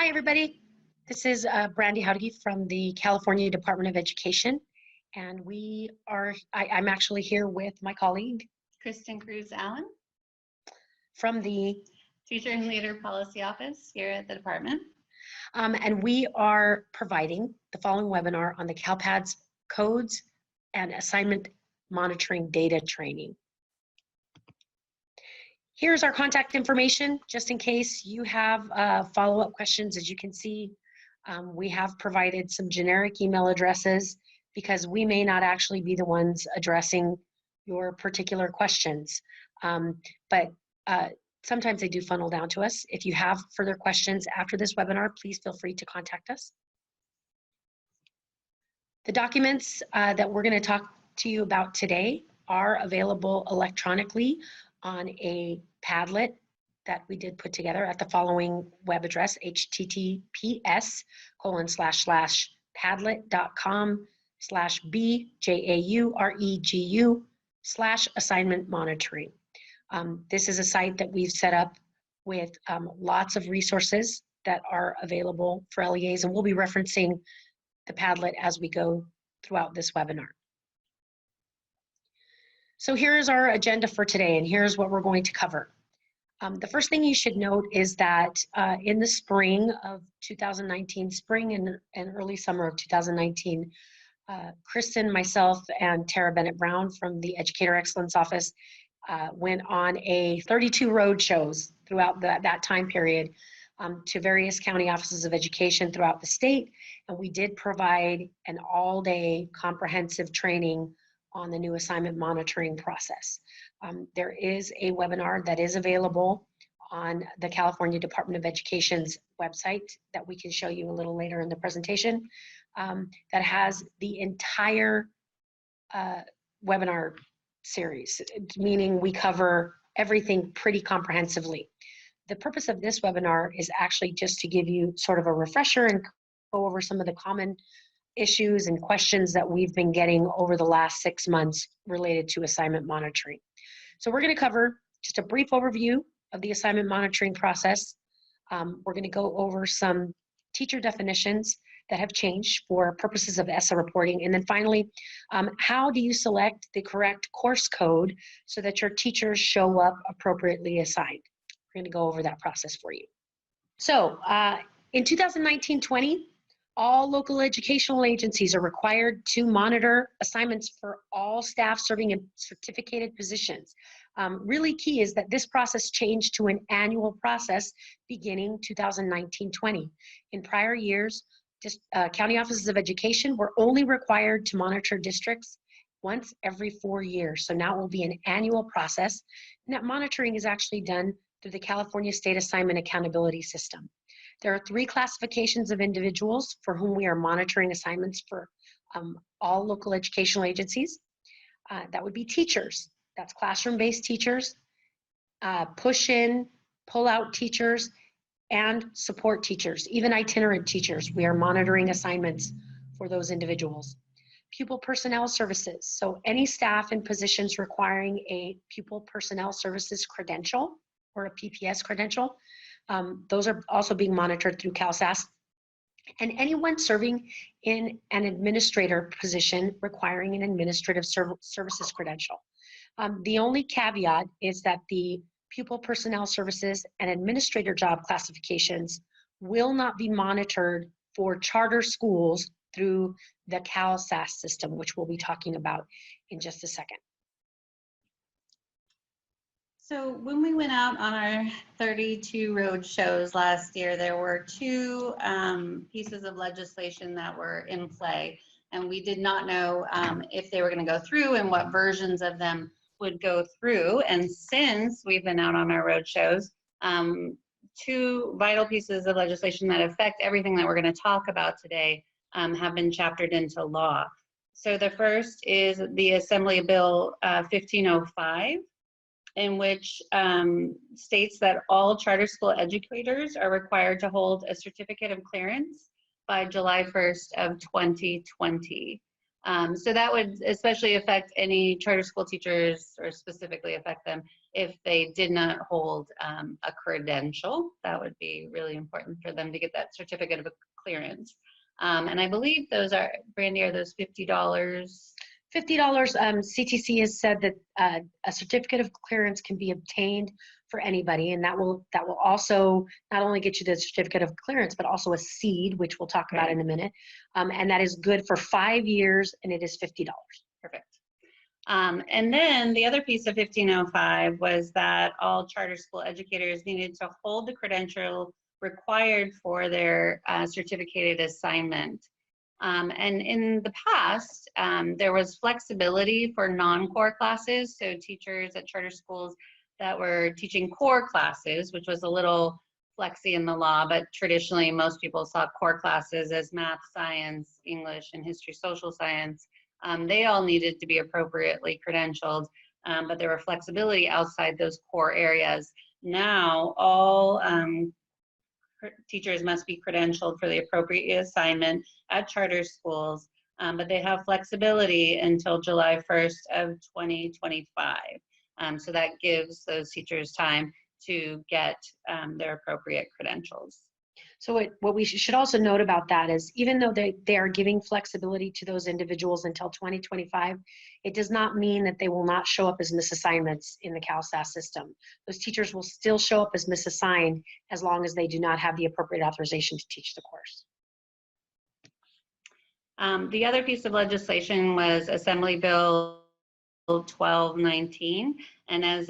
Hi, everybody. This is Brandy Howdege from the California Department of Education, and I'm actually here with my colleague, Kristen Cruz-Allen, from the Teacher and Leader Policy Office here at the department. And we are providing the following webinar on the CALPADS codes and assignment monitoring data training. Here's our contact information, just in case you have follow-up questions. As you can see, we have provided some generic email addresses because we may not actually be the ones addressing your particular questions. But sometimes they do funnel down to us. If you have further questions after this webinar, please feel free to contact us. The documents that we're going to talk to you about today are available electronically on a Padlet that we did put together at the following web address, https://padlet.com/BJAUREGU/assignment monitoring. This is a site that we've set up with lots of resources that are available for LEAs, and we'll be referencing the Padlet as we go throughout this webinar. So here's our agenda for today, and here's what we're going to cover. The first thing you should note is that in the spring of 2019, spring and early summer of 2019, Kristen, myself, and Tara Bennett-Brown from the Educator Excellence Office went on 32 road shows throughout that time period to various county offices of education throughout the state, and we did provide an all-day comprehensive training on the new assignment monitoring process. There is a webinar that is available on the California Department of Education's website that we can show you a little later in the presentation that has the entire webinar series, meaning we cover everything pretty comprehensively. The purpose of this webinar is actually just to give you sort of a refresher and go over some of the common issues and questions that we've been getting over the last 6 months related to assignment monitoring. So we're going to cover just a brief overview of the assignment monitoring process. We're going to go over some teacher definitions that have changed for purposes of ESSA reporting. And then finally, how do you select the correct course code so that your teachers show up appropriately assigned? We're going to go over that process for you. So in 2019-20, all local educational agencies are required to monitor assignments for all staff serving in certificated positions. Really key is that this process changed to an annual process beginning 2019-20. In prior years, county offices of education were only required to monitor districts once every 4 years. So now it will be an annual process, and that monitoring is actually done through the California State Assignment Accountability System. There are 3 classifications of individuals for whom we are monitoring assignments for all local educational agencies. That would be teachers. That's classroom-based teachers, push-in, pull-out teachers, and support teachers, even itinerant teachers. We are monitoring assignments for those individuals. Pupil personnel services. So any staff in positions requiring a pupil personnel services credential or a PPS credential, those are also being monitored through Cal-SAAS. And anyone serving in an administrator position requiring an administrative services credential. The only caveat is that the pupil personnel services and administrator job classifications will not be monitored for charter schools through the Cal-SAAS system, which we'll be talking about in just a second. So when we went out on our 32 road shows last year, there were 2 pieces of legislation that were in play, and we did not know if they were going to go through and what versions of them would go through. And since we've been out on our road shows, 2 vital pieces of legislation that affect everything that we're going to talk about today have been chaptered into law. So the first is the Assembly Bill 1505. In which states that all charter school educators are required to hold a certificate of clearance by July 1st of 2020. So that would especially affect any charter school teachers, or specifically affect them if they did not hold a credential. That would be really important for them to get that certificate of clearance. And I believe those are, Brandy, are those $50? $50. CTC has said that a certificate of clearance can be obtained for anybody, and that will also not only get you the certificate of clearance, but also a seed, which we'll talk about in a minute. And that is good for 5 years, and it is $50. Perfect. And then the other piece of 1505 was that all charter school educators needed to hold the credential required for their certificated assignment. And in the past, there was flexibility for non-core classes. So teachers at charter schools that were teaching core classes, which was a little flexy in the law, but traditionally most people saw core classes as math, science, English, and history, social science. They all needed to be appropriately credentialed, but there were flexibility outside those core areas. Now, all teachers must be credentialed for the appropriate assignment at charter schools, but they have flexibility until July 1st of 2025. So that gives those teachers time to get their appropriate credentials. So what we should also note about that is, even though they are giving flexibility to those individuals until 2025, it does not mean that they will not show up as misassignments in the Cal-SAAS system. Those teachers will still show up as misassigned as long as they do not have the appropriate authorization to teach the course. The other piece of legislation was Assembly Bill 1219, and as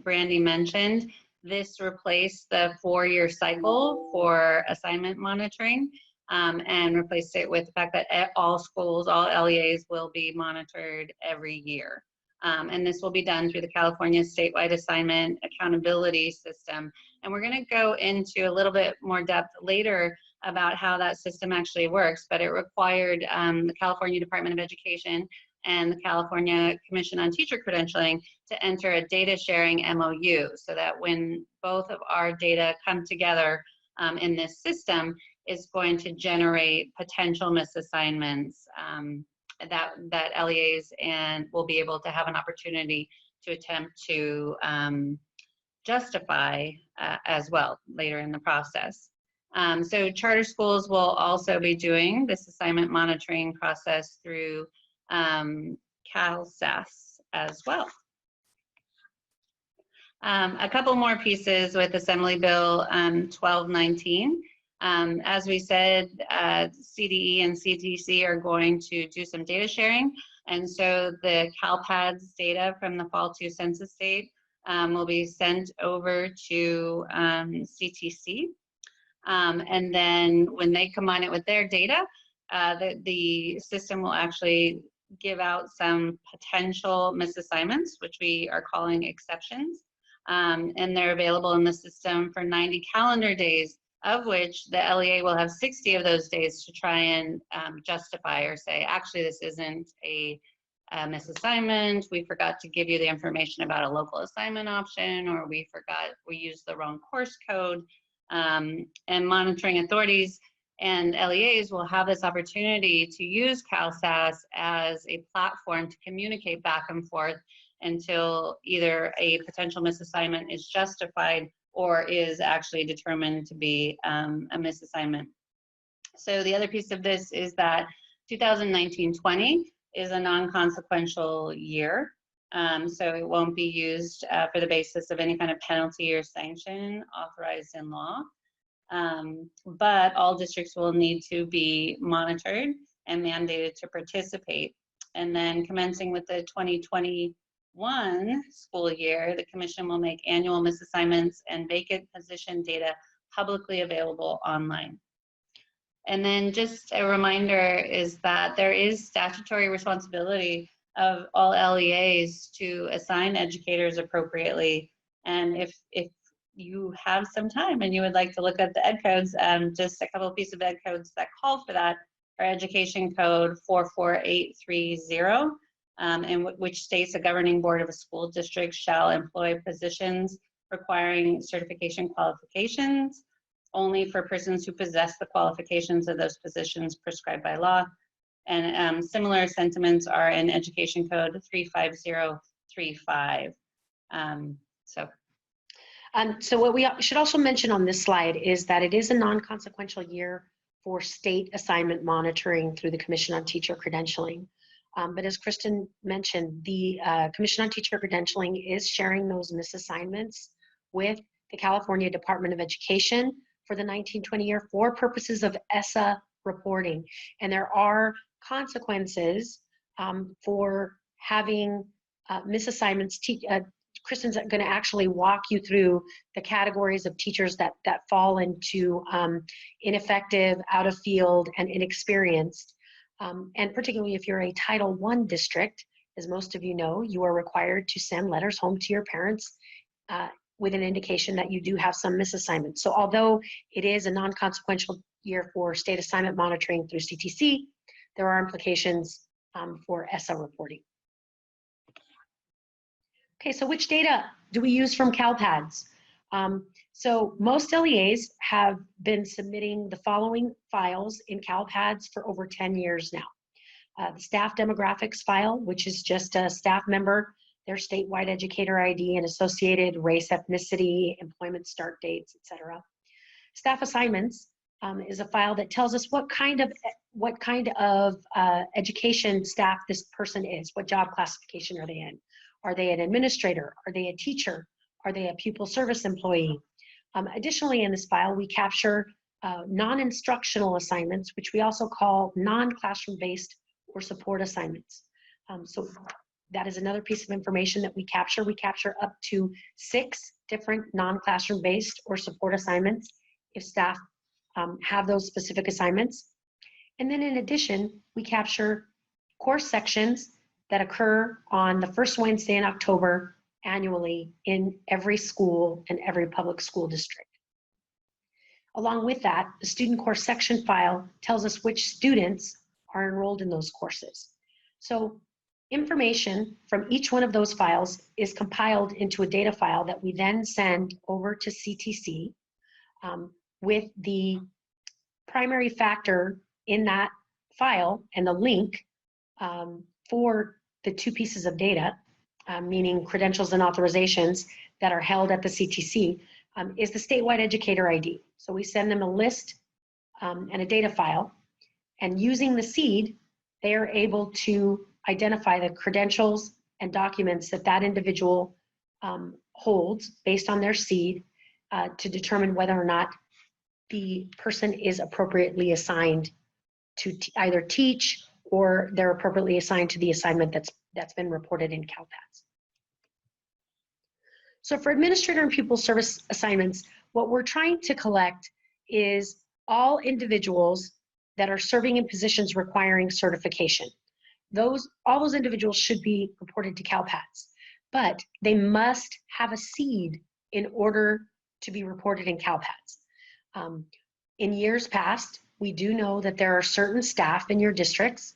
Brandy mentioned, this replaced the 4-year cycle for assignment monitoring and replaced it with the fact that all schools, all LEAs will be monitored every year. And this will be done through the California Statewide Assignment Accountability System. And we're going to go into a little bit more depth later about how that system actually works, but it required the California Department of Education and the California Commission on Teacher Credentialing to enter a data sharing MOU, so that when both of our data come together in this system, it's going to generate potential misassignments that LEAs and will be able to have an opportunity to attempt to justify as well later in the process. So charter schools will also be doing this assignment monitoring process through Cal-SAAS as well. A couple more pieces with Assembly Bill 1219. As we said, CDE and CTC are going to do some data sharing, and so the CALPADS data from the Fall 2 census date will be sent over to CTC. And then when they combine it with their data, the system will actually give out some potential misassignments, which we are calling exceptions. And they're available in the system for 90 calendar days, of which the LEA will have 60 of those days to try and justify or say, actually, this isn't a misassignment. We forgot to give you the information about a local assignment option, or we used the wrong course code. And monitoring authorities and LEAs will have this opportunity to use Cal-SAAS as a platform to communicate back and forth until either a potential misassignment is justified or is actually determined to be a misassignment. So the other piece of this is that 2019-20 is a non-consequential year. So it won't be used for the basis of any kind of penalty or sanction authorized in law. But all districts will need to be monitored and mandated to participate. And then commencing with the 2021 school year, the Commission will make annual misassignments and vacant position data publicly available online. And then just a reminder is that there is statutory responsibility of all LEAs to assign educators appropriately. And if you have some time and you would like to look at the ed codes, just a couple of pieces of ed codes that call for that are Education Code 44830, and which states a governing board of a school district shall employ positions requiring certification qualifications only for persons who possess the qualifications of those positions prescribed by law. And similar sentiments are in Education Code 35035. So what we should also mention on this slide is that it is a non-consequential year for state assignment monitoring through the Commission on Teacher Credentialing. But as Kristen mentioned, the Commission on Teacher Credentialing is sharing those misassignments with the California Department of Education for the 1920 year for purposes of ESSA reporting. And there are consequences for having misassignments. Kristen's going to actually walk you through the categories of teachers that fall into ineffective, out of field, and inexperienced. And particularly if you're a Title I district, as most of you know, you are required to send letters home to your parents with an indication that you do have some misassignments. So although it is a non-consequential year for state assignment monitoring through CTC, there are implications for ESSA reporting. Okay, so which data do we use from CALPADS? So most LEAs have been submitting the following files in CALPADS for over 10 years now. The staff demographics file, which is just a staff member, their statewide educator ID and associated race, ethnicity, employment start dates, etc. Staff assignments is a file that tells us what kind of education staff this person is, what job classification are they in. Are they an administrator? Are they a teacher? Are they a pupil service employee? Additionally, in this file, we capture non-instructional assignments, which we also call non-classroom-based or support assignments. So that is another piece of information that we capture. We capture up to 6 different non-classroom-based or support assignments if staff have those specific assignments. And then in addition, we capture course sections that occur on the first Wednesday in October annually in every school and every public school district. Along with that, the student course section file tells us which students are enrolled in those courses. So information from each one of those files is compiled into a data file that we then send over to CTC with the primary factor in that file and the link for the 2 pieces of data, meaning credentials and authorizations that are held at the CTC, is the statewide educator ID. So we send them a list and a data file, and using the seed, they are able to identify the credentials and documents that that individual holds based on their seed to determine whether or not the person is appropriately assigned to either teach or they're appropriately assigned to the assignment that's been reported in CALPADS. So for administrator and pupil service assignments, what we're trying to collect is all individuals that are serving in positions requiring certification. All those individuals should be reported to CALPADS, but they must have a seed in order to be reported in CALPADS. In years past, we do know that there are certain staff in your districts,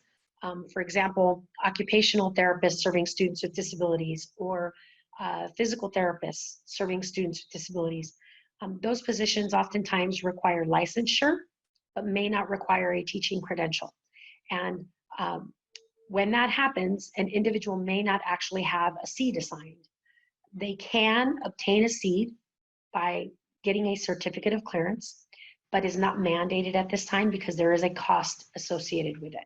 for example, occupational therapists serving students with disabilities, or physical therapists serving students with disabilities. Those positions oftentimes require licensure, but may not require a teaching credential. And when that happens, an individual may not actually have a seed assigned. They can obtain a seed by getting a certificate of clearance, but is not mandated at this time because there is a cost associated with it.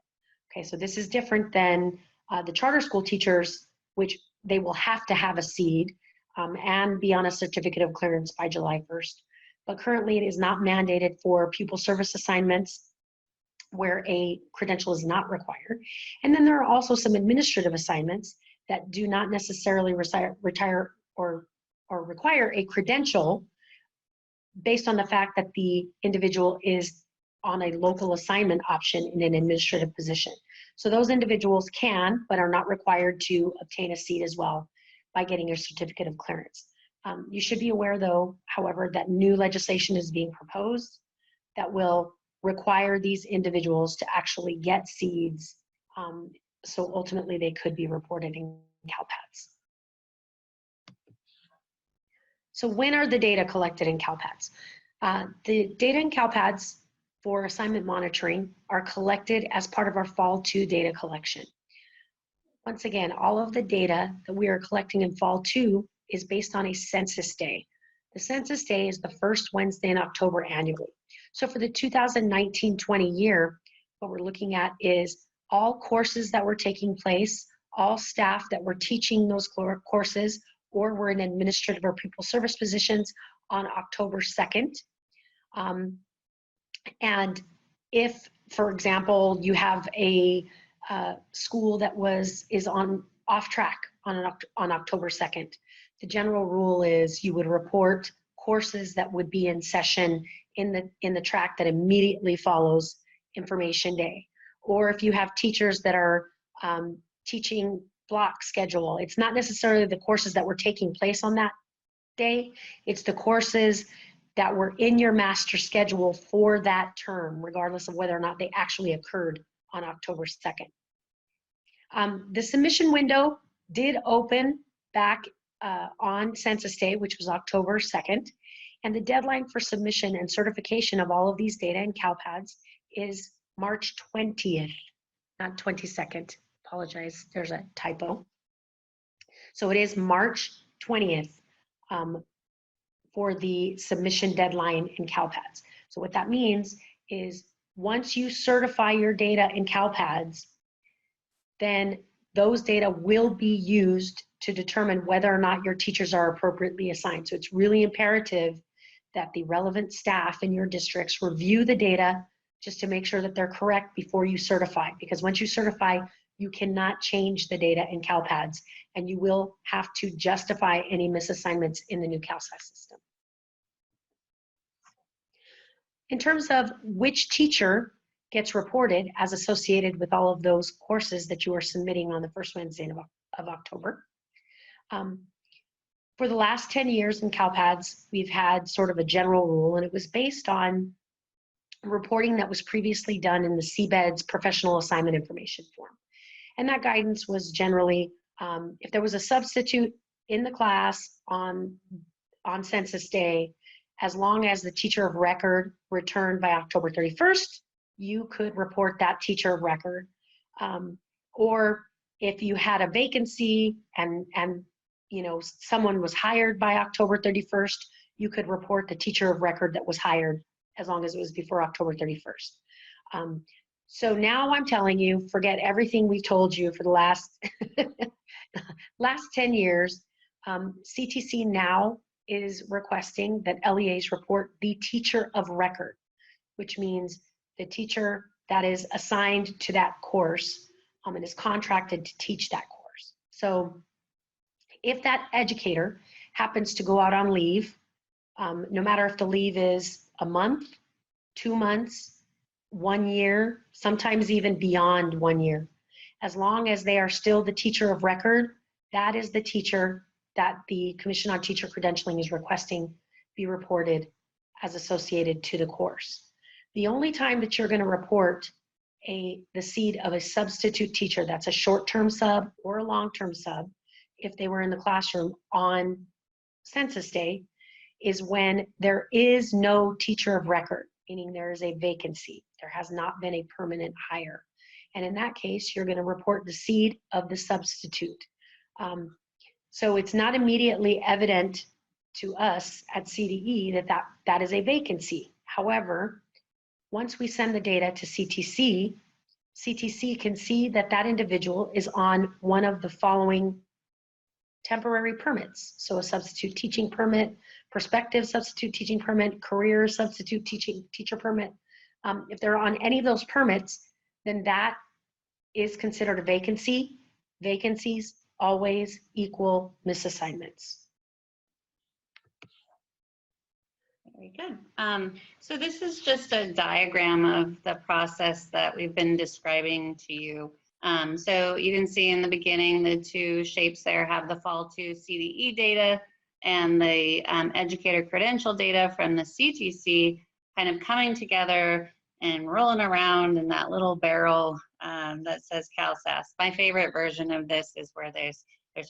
Okay, so this is different than the charter school teachers, which they will have to have a seed and be on a certificate of clearance by July 1st. But currently it is not mandated for pupil service assignments where a credential is not required. And then there are also some administrative assignments that do not necessarily require a credential based on the fact that the individual is on a local assignment option in an administrative position. So those individuals can, but are not required to obtain a seat as well by getting a certificate of clearance. You should be aware though, however, that new legislation is being proposed that will require these individuals to actually get seeds. So ultimately they could be reported in CALPADS. So when are the data collected in CALPADS? The data in CALPADS for assignment monitoring are collected as part of our Fall 2 data collection. Once again, all of the data that we are collecting in Fall 2 is based on a census day. The census day is the first Wednesday in October annually. So for the 2019-20 year, what we're looking at is all courses that were taking place, all staff that were teaching those courses or were in administrative or people service positions on October 2nd. And if, for example, you have a school that is on off track on October 2nd, the general rule is you would report courses that would be in session in the track that immediately follows Information Day. Or if you have teachers that are teaching block schedule, it's not necessarily the courses that were taking place on that day, it's the courses that were in your master schedule for that term, regardless of whether or not they actually occurred on October 2nd. The submission window did open back on Census Day, which was October 2nd, and the deadline for submission and certification of all of these data in CALPADS is March 20th, not 22nd. Apologize, there's a typo. So it is March 20th for the submission deadline in CALPADS. So what that means is once you certify your data in CALPADS, then those data will be used to determine whether or not your teachers are appropriately assigned. So it's really imperative that the relevant staff in your districts review the data just to make sure that they're correct before you certify. Because once you certify, you cannot change the data in CALPADS, and you will have to justify any misassignments in the new Cal-SAAS system. In terms of which teacher gets reported as associated with all of those courses that you are submitting on the first Wednesday of October. For the last 10 years in CALPADS, we've had sort of a general rule, and it was based on reporting that was previously done in the CBED's professional assignment information form. And that guidance was generally, if there was a substitute in the class on Census Day, as long as the teacher of record returned by October 31st, you could report that teacher of record. Or if you had a vacancy and you know someone was hired by October 31st, you could report the teacher of record that was hired as long as it was before October 31st. So now I'm telling you, forget everything we told you for the last 10 years. CTC now is requesting that LEAs report the teacher of record, which means the teacher that is assigned to that course and is contracted to teach that course. So if that educator happens to go out on leave, no matter if the leave is a month, 2 months, 1 year, sometimes even beyond 1 year, as long as they are still the teacher of record, that is the teacher that the Commission on Teacher Credentialing is requesting be reported as associated to the course. The only time that you're going to report the seed of a substitute teacher, that's a short-term sub or a long-term sub, if they were in the classroom on Census Day, is when there is no teacher of record, meaning there is a vacancy. There has not been a permanent hire. And in that case, you're going to report the seed of the substitute. So it's not immediately evident to us at CDE that is a vacancy. However, once we send the data to CTC, CTC can see that that individual is on one of the following temporary permits. So a substitute teaching permit, prospective substitute teaching permit, career substitute teacher permit. If they're on any of those permits, then that is considered a vacancy. Vacancies always equal misassignments. Very good. So this is just a diagram of the process that we've been describing to you. So you can see in the beginning, the two shapes there have the Fall 2 CDE data and the educator credential data from the CTC kind of coming together and rolling around in that little barrel that says Cal-SAAS. My favorite version of this is where there's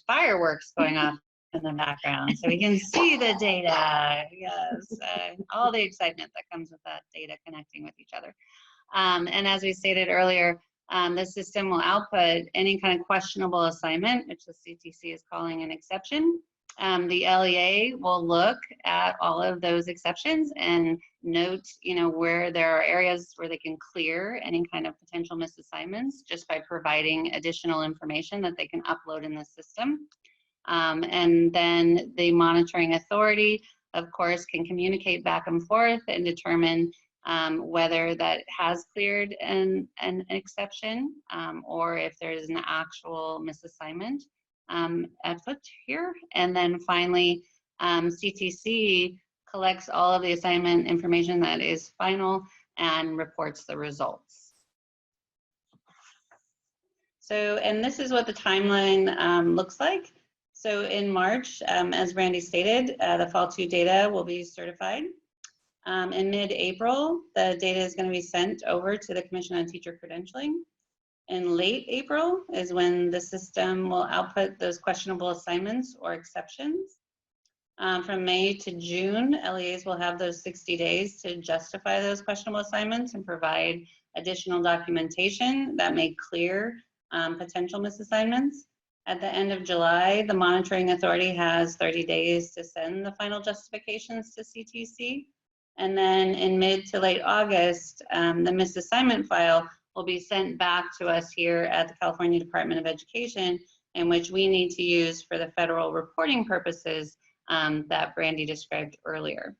fireworks going off in the background, so we can see the data. Yes, all the excitement that comes with that data connecting with each other. And as we stated earlier, the system will output any kind of questionable assignment, which the CTC is calling an exception, The LEA will look at all of those exceptions and note, where there are areas where they can clear any kind of potential misassignments just by providing additional information that they can upload in the system. And then the monitoring authority, of course, can communicate back and forth and determine whether that has cleared an exception or if there's an actual misassignment at foot here. And then finally, CTC collects all of the assignment information that is final and reports the results. So, and this is what the timeline looks like. So in March, as Brandy stated, the Fall 2 data will be certified. In mid-April, the data is going to be sent over to the Commission on Teacher Credentialing. In late April is when the system will output those questionable assignments or exceptions. From May to June, LEAs will have those 60 days to justify those questionable assignments and provide additional documentation that may clear potential misassignments. At the end of July, the monitoring authority has 30 days to send the final justifications to CTC. And then in mid to late August, the misassignment file will be sent back to us here at the California Department of Education, in which we need to use for the federal reporting purposes that Brandy described earlier.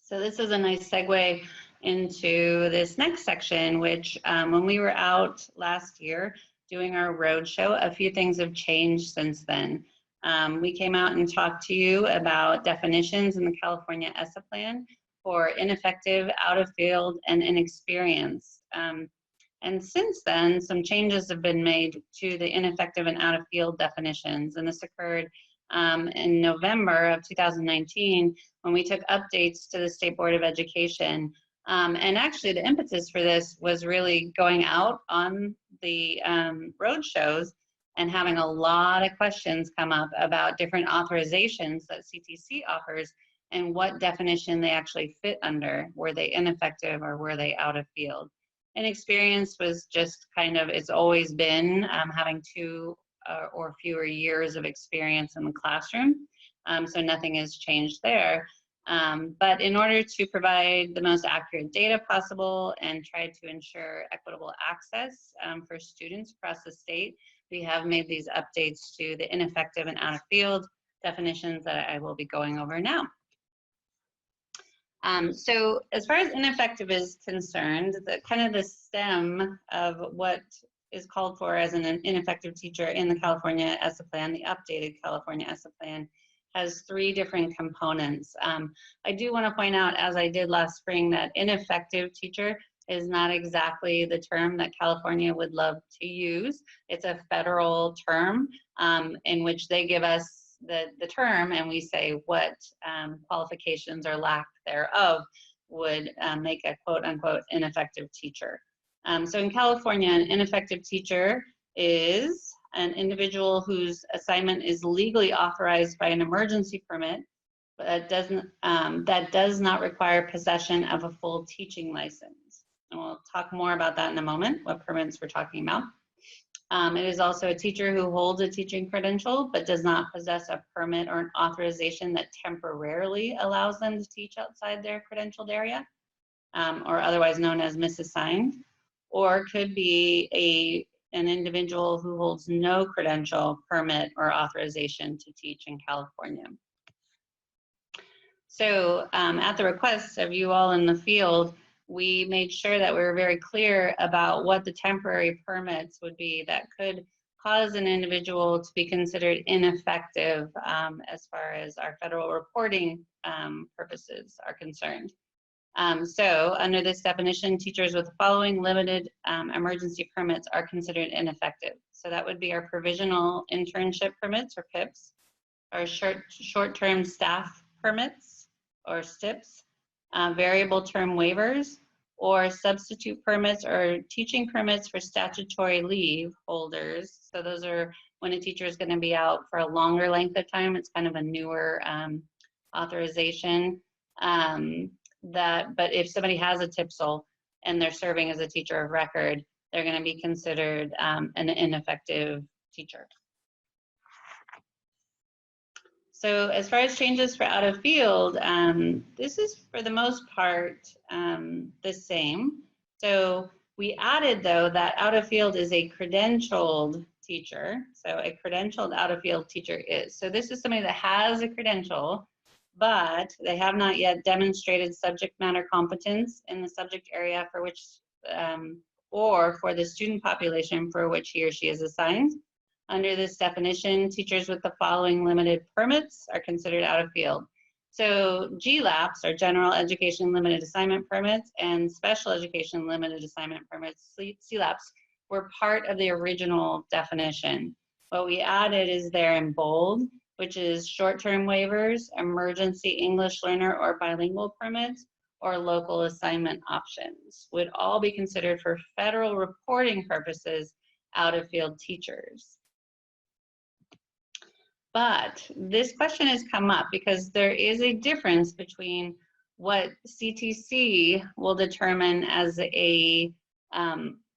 So this is a nice segue into this next section, which when we were out last year doing our roadshow, a few things have changed since then. We came out and talked to you about definitions in the California ESSA plan for ineffective, out of field, and inexperienced. And since then, some changes have been made to the ineffective and out of field definitions. And this occurred in November of 2019 when we took updates to the State Board of Education. And actually the impetus for this was really going out on the road shows and having a lot of questions come up about different authorizations that CTC offers and what definition they actually fit under. Were they ineffective or were they out of field? Inexperience was just kind of, it's always been having 2 or fewer years of experience in the classroom. So nothing has changed there. But in order to provide the most accurate data possible and try to ensure equitable access for students across the state, we have made these updates to the ineffective and out of field definitions that I will be going over now. So as far as ineffective is concerned, the kind of the stem of what is called for as an ineffective teacher in the California ESSA plan, the updated California ESSA plan, has 3 different components. I do want to point out, as I did last spring, that ineffective teacher is not exactly the term that California would love to use. It's a federal term in which they give us the term and we say what qualifications or lack thereof would make a quote unquote ineffective teacher. So in California, an ineffective teacher is an individual whose assignment is legally authorized by an emergency permit, but that does not require possession of a full teaching license. And we'll talk more about that in a moment, what permits we're talking about. It is also a teacher who holds a teaching credential, but does not possess a permit or an authorization that temporarily allows them to teach outside their credentialed area, or otherwise known as misassigned, or could be an individual who holds no credential, permit, or authorization to teach in California. So at the request of you all in the field, we made sure that we were very clear about what the temporary permits would be that could cause an individual to be considered ineffective as far as our federal reporting purposes are concerned. So under this definition, teachers with the following limited emergency permits are considered ineffective. So that would be our provisional internship permits, or PIPs, our short-term staff permits, or STIPs, variable term waivers, or substitute permits or teaching permits for statutory leave holders. So those are when a teacher is going to be out for a longer length of time. It's kind of a newer authorization. But if somebody has a TPSL and they're serving as a teacher of record, they're going to be considered an ineffective teacher. So as far as changes for out of field, this is for the most part the same. So we added though that out of field is a credentialed teacher. So a credentialed out of field teacher is. So this is somebody that has a credential, but they have not yet demonstrated subject matter competence in the subject area for which, or for the student population for which he or she is assigned. Under this definition, teachers with the following limited permits are considered out of field. So GLAPs, or General Education Limited Assignment Permits, and Special Education Limited Assignment Permits, CLAPs, were part of the original definition. What we added is there in bold, which is short-term waivers, emergency English learner or bilingual permits, or local assignment options would all be considered for federal reporting purposes out of field teachers. But this question has come up because there is a difference between what CTC will determine as a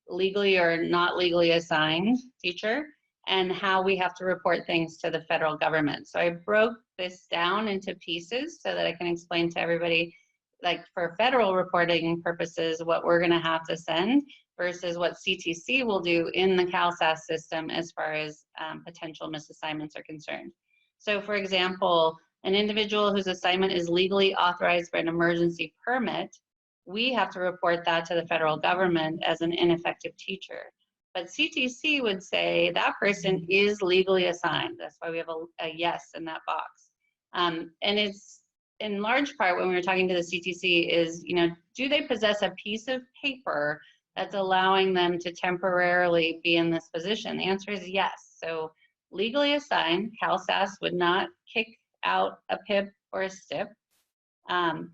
legally or not legally assigned teacher and how we have to report things to the federal government. So I broke this down into pieces so that I can explain to everybody, like for federal reporting purposes, what we're gonna have to send versus what CTC will do in the Cal-SAAS system as far as potential misassignments are concerned. So for example, an individual whose assignment is legally authorized by an emergency permit, we have to report that to the federal government as an ineffective teacher. But CTC would say that person is legally assigned. That's why we have a yes in that box. And it's in large part when we were talking to the CTC is, you know, do they possess a piece of paper that's allowing them to temporarily be in this position? The answer is yes. So legally assigned, Cal-SAAS would not kick out a PIP or a STIP,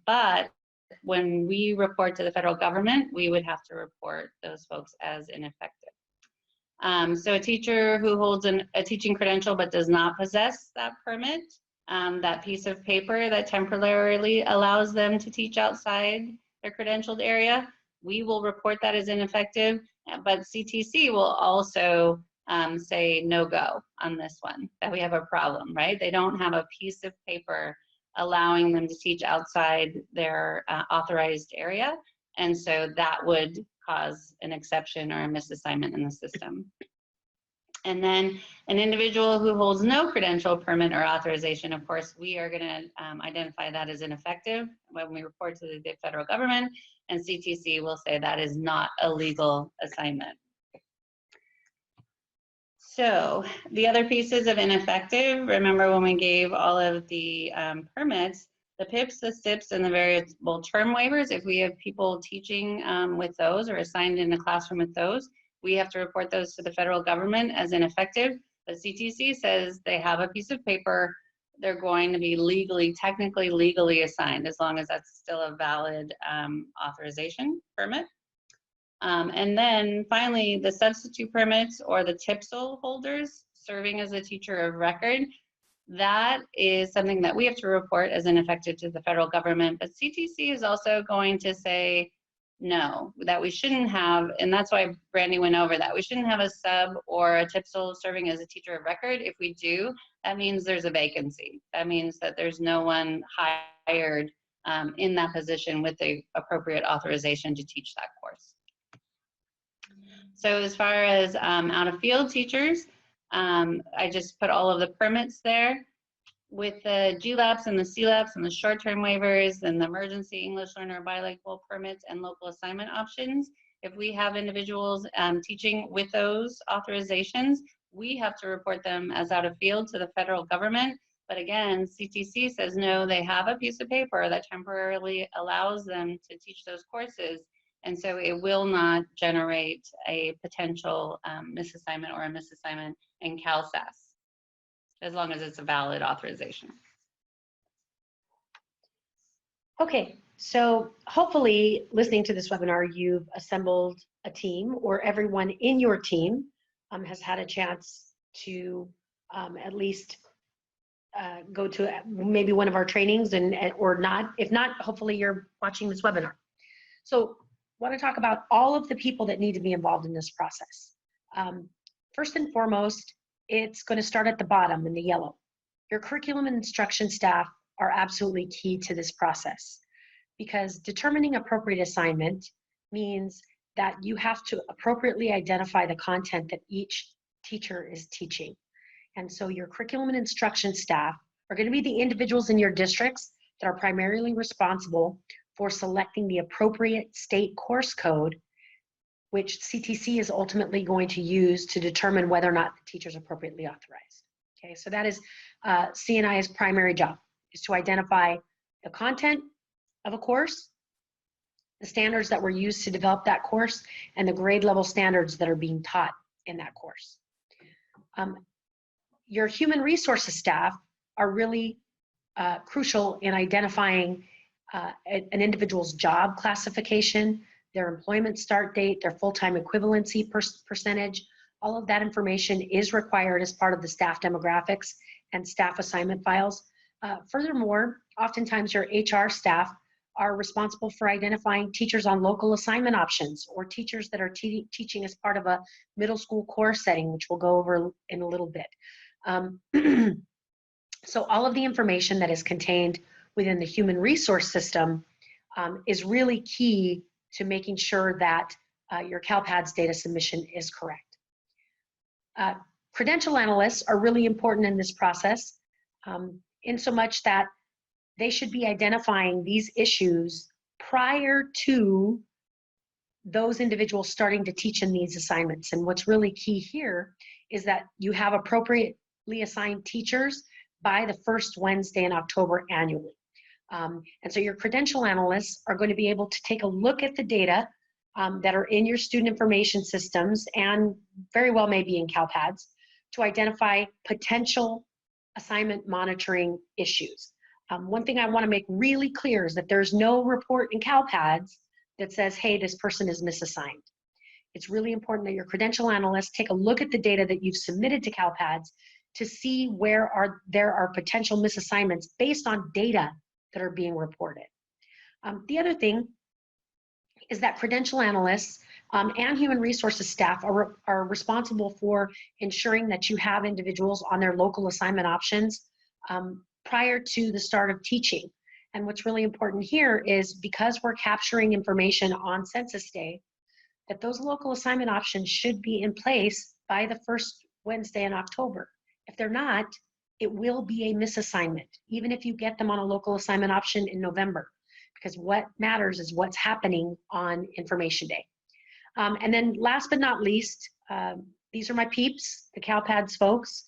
but when we report to the federal government, we would have to report those folks as ineffective. So a teacher who holds a teaching credential but does not possess that permit, that piece of paper that temporarily allows them to teach outside their credentialed area, we will report that as ineffective, but CTC will also say no go on this one, that we have a problem, right? They don't have a piece of paper allowing them to teach outside their authorized area, and so that would cause an exception or a misassignment in the system. And then an individual who holds no credential, permit, or authorization, of course, we are going to identify that as ineffective when we report to the federal government, and CTC will say that is not a legal assignment. So the other pieces of ineffective, remember when we gave all of the permits, the PIPs, the STIPs, and the variable term waivers, if we have people teaching with those or assigned in a classroom with those, we have to report those to the federal government as ineffective. The CTC says they have a piece of paper, they're going to be legally, technically legally assigned, as long as that's still a valid authorization permit. And then finally, the substitute permits or the TPSL holders serving as a teacher of record, that is something that we have to report as ineffective to the federal government. But CTC is also going to say no, that we shouldn't have, and that's why Brandy went over that. We shouldn't have a sub or a TPSL serving as a teacher of record. If we do, that means there's a vacancy. That means that there's no one hired in that position with the appropriate authorization to teach that course. So as far as out of field teachers, I just put all of the permits there. With the GLAPs and the CLAPs and the short-term waivers and the emergency English learner bilingual permits and local assignment options, if we have individuals teaching with those authorizations, we have to report them as out of field to the federal government. But again, CTC says no, they have a piece of paper that temporarily allows them to teach those courses, and so it will not generate a potential misassignment or a misassignment in Cal-SAAS, as long as it's a valid authorization. Okay, so hopefully listening to this webinar, you've assembled a team, or everyone in your team has had a chance to at least go to maybe one of our trainings, and or not. If not, hopefully you're watching this webinar. So I want to talk about all of the people that need to be involved in this process. First and foremost, it's going to start at the bottom in the yellow. your curriculum and instruction staff are absolutely key to this process, because determining appropriate assignment means that you have to appropriately identify the content that each teacher is teaching. And so your curriculum and instruction staff are going to be the individuals in your districts that are primarily responsible for selecting the appropriate state course code, which CTC is ultimately going to use to determine whether or not the teacher is appropriately authorized. Okay, so that is CNI's primary job, is to identify the content of a course, the standards that were used to develop that course, and the grade level standards that are being taught in that course. Your human resources staff are really crucial in identifying an individual's job classification, their employment start date, their full-time equivalency percentage. All of that information is required as part of the staff demographics and staff assignment files. Furthermore, oftentimes your HR staff are responsible for identifying teachers on local assignment options, or teachers that are teaching as part of a middle school course setting, which we'll go over in a little bit. So all of the information that is contained within the human resource system is really key to making sure that your CalPADS data submission is correct. Credential analysts are really important in this process, in so much that they should be identifying these issues prior to those individuals starting to teach in these assignments. And what's really key here is that you have appropriately assigned teachers by the first Wednesday in October annually. And so your credential analysts are going to be able to take a look at the data that are in your student information systems, and very well maybe in CalPADS, to identify potential assignment monitoring issues. One thing I want to make really clear is that there's no report in CalPADS that says, hey, this person is misassigned. It's really important that your credential analysts take a look at the data that you've submitted to CalPADS to see where there are potential misassignments based on data that are being reported. The other thing is that credential analysts and human resources staff are responsible for ensuring that you have individuals on their local assignment options prior to the start of teaching. And what's really important here is, because we're capturing information on Census Day, that those local assignment options should be in place by the first Wednesday in October. If they're not, it will be a misassignment, even if you get them on a local assignment option in November, because what matters is what's happening on Information Day. And then last but not least, these are my peeps, the CalPADS folks.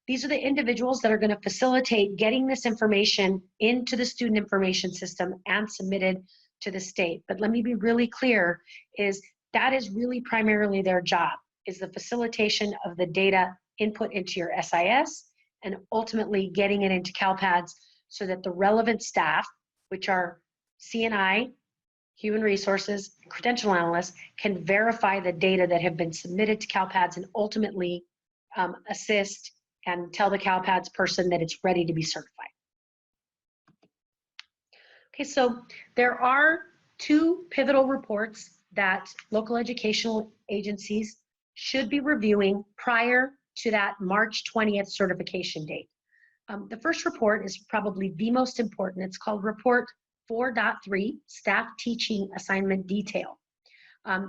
These are the individuals that are going to facilitate getting this information into the student information system and submitted to the state. But let me be really clear, is that is really primarily their job, is the facilitation of the data input into your SIS and ultimately getting it into CalPADS so that the relevant staff, which are CNI, human resources, and credential analysts, can verify the data that have been submitted to CalPADS and ultimately assist and tell the CalPADS person that it's ready to be certified. Okay, so there are two pivotal reports that local educational agencies should be reviewing prior to that March 20th certification date. The first report is probably the most important. It's called Report 4.3, Staff Teaching Assignment Detail.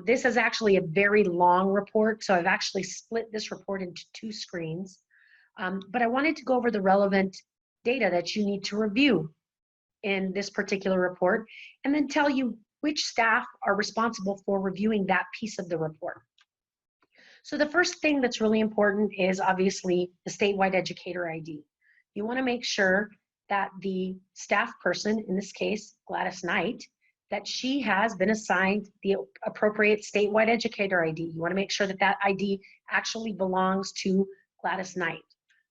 This is actually a very long report, so I've actually split this report into two screens. But I wanted to go over the relevant data that you need to review in this particular report, and then tell you which staff are responsible for reviewing that piece of the report. So the first thing that's really important is obviously the statewide educator ID. You want to make sure that the staff person, in this case, Gladys Knight, that she has been assigned the appropriate statewide educator ID. You want to make sure that that ID actually belongs to Gladys Knight.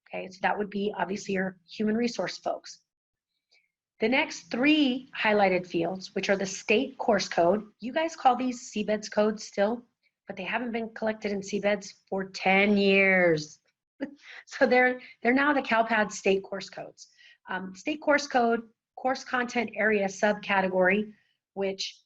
Okay, so that would be obviously your human resource folks. The next three highlighted fields, which are the state course code. You guys call these CBEDS codes still, but they haven't been collected in CBEDS for 10 years. So they're now the CalPADS state course codes. State course code, course content area subcategory, which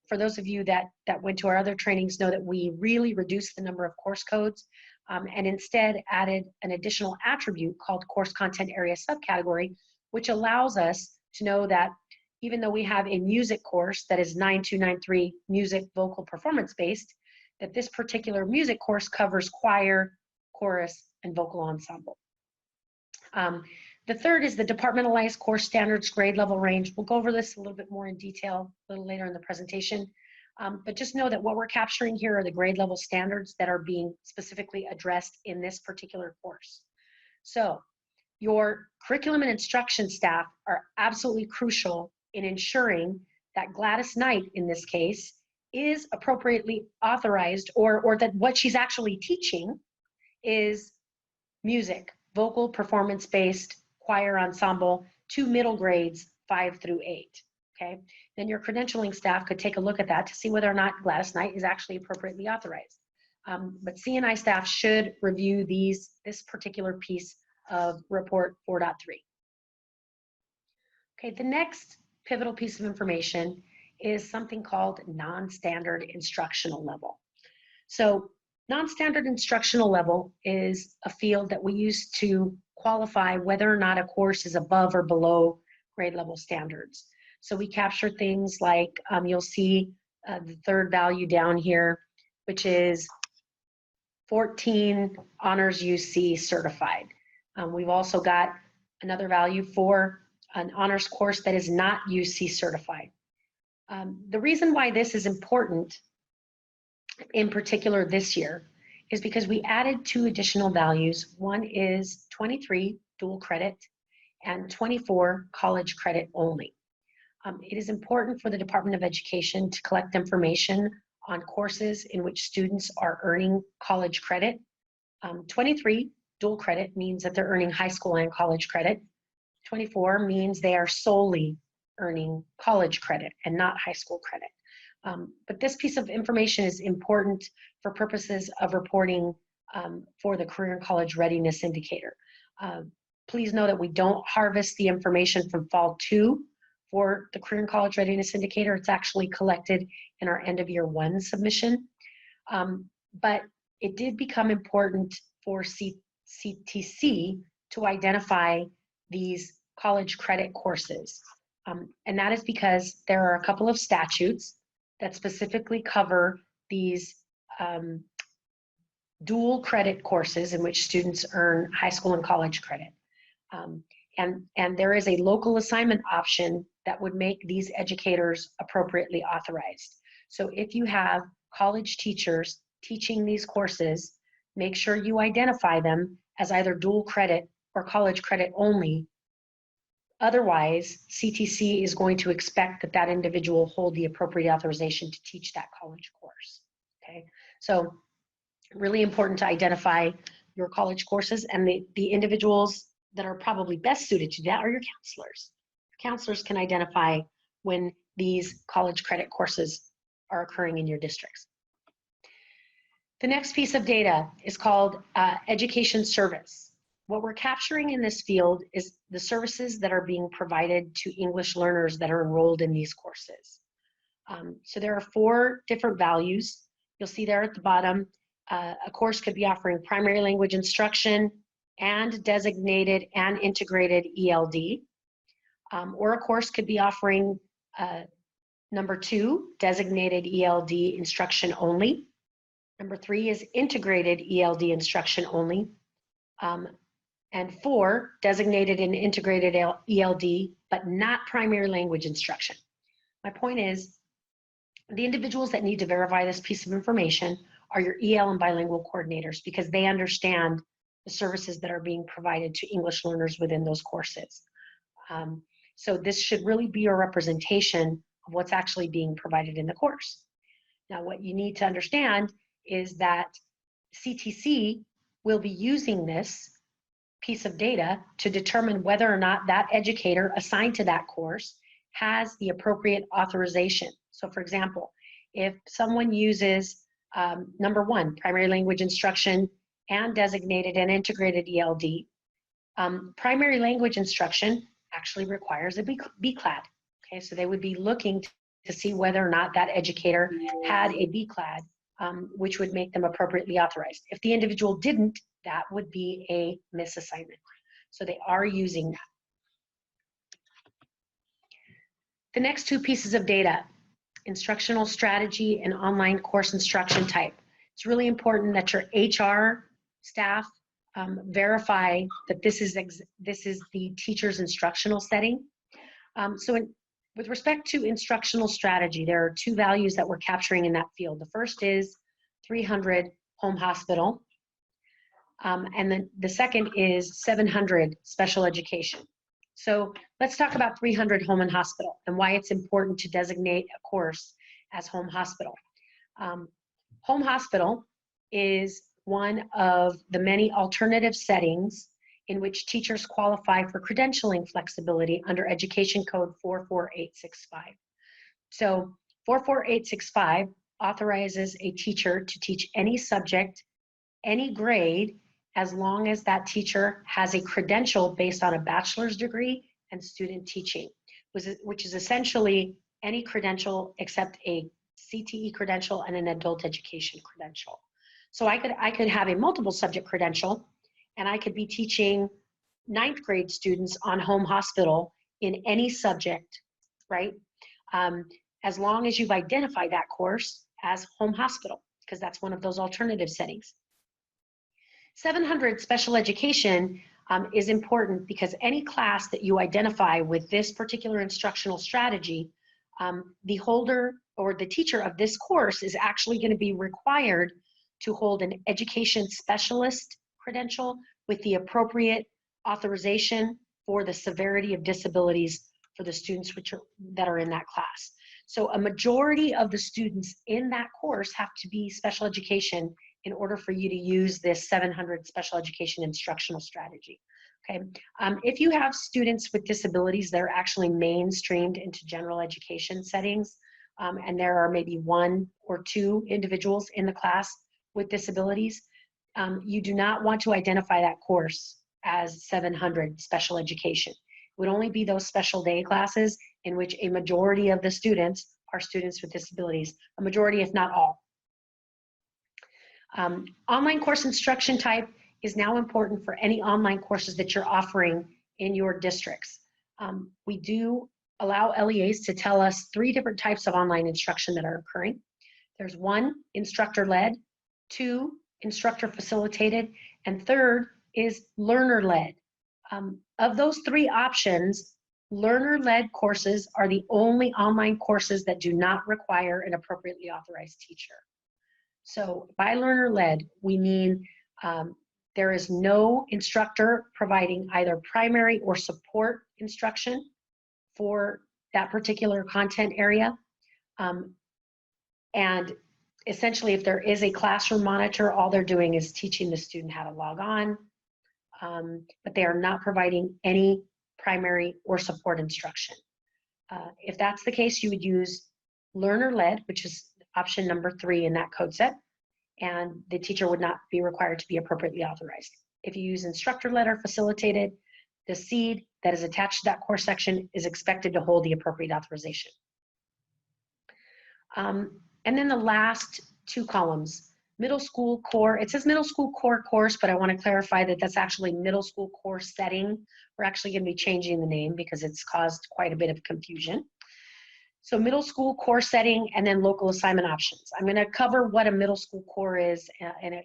for those of you that went to our other trainings know that we really reduced the number of course codes. and instead added an additional attribute called course content area subcategory, which allows us to know that even though we have a music course that is 9293 music vocal performance based, that this particular music course covers choir, chorus, and vocal ensemble. The third is the departmentalized course standards grade level range. We'll go over this a little bit more in detail a little later in the presentation. But just know that what we're capturing here are the grade level standards that are being specifically addressed in this particular course. So your curriculum and instruction staff are absolutely crucial in ensuring that Gladys Knight, in this case, is appropriately authorized, or that what she's actually teaching is music, vocal performance-based choir ensemble to middle grades 5 through 8. Okay, then your credentialing staff could take a look at that to see whether or not Gladys Knight is actually appropriately authorized. But C&I staff should review this particular piece of report 4.3. Okay, the next pivotal piece of information is something called non-standard instructional level. So non-standard instructional level is a field that we use to qualify whether or not a course is above or below grade level standards. So we capture things like, you'll see the third value down here, which is 14 honors UC certified. We've also got another value for an honors course that is not UC certified. The reason why this is important, in particular this year, is because we added 2 additional values. One is 23 dual credit and 24 college credit only. It is important for the Department of Education to collect information on courses in which students are earning college credit. 23 dual credit means that they're earning high school and college credit. 24 means they are solely earning college credit and not high school credit. But this piece of information is important for purposes of reporting for the Career and College Readiness Indicator. Please know that we don't harvest the information from Fall 2 for the Career and College Readiness Indicator. It's actually collected in our end of year 1 submission. But it did become important for CTC to identify these college credit courses. And that is because there are a couple of statutes that specifically cover these dual credit courses in which students earn high school and college credit. And there is a local assignment option that would make these educators appropriately authorized. So if you have college teachers teaching these courses, make sure you identify them as either dual credit or college credit only. Otherwise, CTC is going to expect that that individual hold the appropriate authorization to teach that college course. Okay, so really important to identify your college courses, and the individuals that are probably best suited to that are your counselors. Counselors can identify when these college credit courses are occurring in your districts. The next piece of data is called education service. What we're capturing in this field is the services that are being provided to English learners that are enrolled in these courses. So there are 4 different values. You'll see there at the bottom, a course could be offering primary language instruction and designated and integrated ELD. Or a course could be offering number 2, designated ELD instruction only. Number 3 is integrated ELD instruction only. And 4, designated and integrated ELD, but not primary language instruction. My point is, the individuals that need to verify this piece of information are your EL and bilingual coordinators, because they understand the services that are being provided to English learners within those courses. So this should really be a representation of what's actually being provided in the course. Now, what you need to understand is that CTC will be using this piece of data to determine whether or not that educator assigned to that course has the appropriate authorization. So for example, if someone uses number 1, primary language instruction and designated and integrated ELD, primary language instruction actually requires a BCLAD. Okay, so they would be looking to see whether or not that educator had a BCLAD which would make them appropriately authorized. If the individual didn't, that would be a misassignment. So they are using that. The next two pieces of data, instructional strategy and online course instruction type. It's really important that your HR staff verify that this is the teacher's instructional setting. With respect to instructional strategy, there are two values that we're capturing in that field. The first is 300 home hospital, and then the second is 700 special education. So let's talk about 300 home and hospital and why it's important to designate a course as home hospital. Home hospital is one of the many alternative settings in which teachers qualify for credentialing flexibility under Education Code 44865. So 44865 authorizes a teacher to teach any subject, any grade, as long as that teacher has a credential based on a bachelor's degree and student teaching, which is essentially any credential except a CTE credential and an adult education credential. So I could have a multiple subject credential, and I could be teaching 9th grade students on home hospital in any subject, right? As long as you've identified that course as home hospital, because that's one of those alternative settings. 700 special education is important because any class that you identify with this particular instructional strategy, the holder or the teacher of this course is actually going to be required to hold an education specialist credential with the appropriate authorization for the severity of disabilities for the students that are in that class. So a majority of the students in that course have to be special education in order for you to use this 700 special education instructional strategy. Okay. If you have students with disabilities that are actually mainstreamed into general education settings, and there are maybe 1 or 2 individuals in the class with disabilities, you do not want to identify that course as 700 special education. It would only be those special day classes in which a majority of the students are students with disabilities, a majority if not all. Online course instruction type is now important for any online courses that you're offering in your districts. We do allow LEAs to tell us 3 different types of online instruction that are occurring. There's 1, instructor-led, 2, instructor-facilitated, and 3rd is learner-led. Of those 3 options, learner-led courses are the only online courses that do not require an appropriately authorized teacher. So by learner-led, we mean there is no instructor providing either primary or support instruction for that particular content area. And essentially, if there is a classroom monitor, all they're doing is teaching the student how to log on, but they are not providing any primary or support instruction. If that's the case, you would use learner-led, which is option number 3 in that code set, and the teacher would not be required to be appropriately authorized. If you use instructor-led or facilitated, the seed that is attached to that course section is expected to hold the appropriate authorization. And then the last 2 columns, middle school core. It says middle school core course, but I want to clarify that that's actually middle school core setting. We're actually going to be changing the name because it's caused quite a bit of confusion. So middle school core setting and then local assignment options. I'm going to cover what a middle school core is in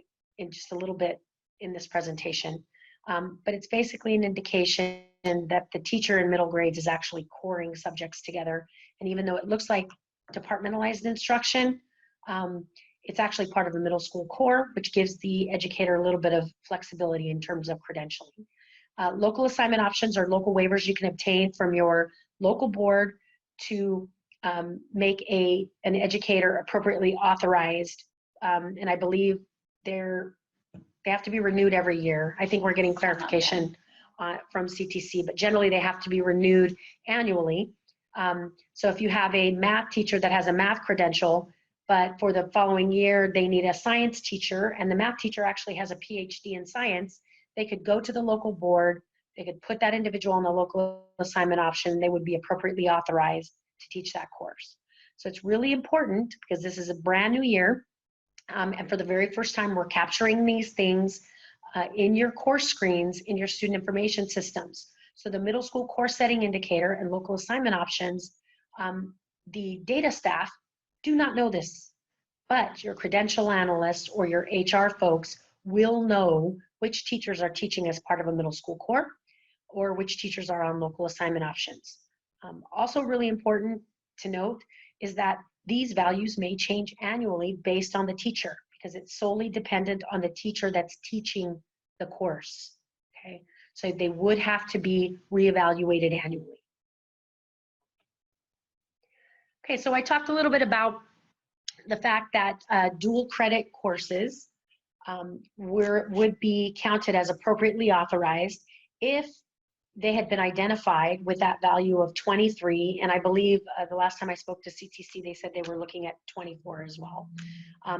just a little bit in this presentation. But it's basically an indication that the teacher in middle grades is actually coring subjects together. And even though it looks like departmentalized instruction, it's actually part of the middle school core, which gives the educator a little bit of flexibility in terms of credentialing. Local assignment options are local waivers you can obtain from your local board to make an educator appropriately authorized. And I believe they have to be renewed every year. I think we're getting clarification from CTC, but generally they have to be renewed annually. So if you have a math teacher that has a math credential, but for the following year they need a science teacher, and the math teacher actually has a PhD in science, they could go to the local board, they could put that individual on the local assignment option, they would be appropriately authorized to teach that course. So it's really important because this is a brand new year. And for the very first time, we're capturing these things in your course screens, in your student information systems. So the middle school course setting indicator and local assignment options, the data staff do not know this, but your credential analyst or your HR folks will know which teachers are teaching as part of a middle school core or which teachers are on local assignment options. Also really important to note is that these values may change annually based on the teacher because it's solely dependent on the teacher that's teaching the course, okay? So they would have to be reevaluated annually. Okay, so I talked a little bit about the fact that dual credit courses would be counted as appropriately authorized if they had been identified with that value of 23, and I believe the last time I spoke to CTC, they said they were looking at 24 as well,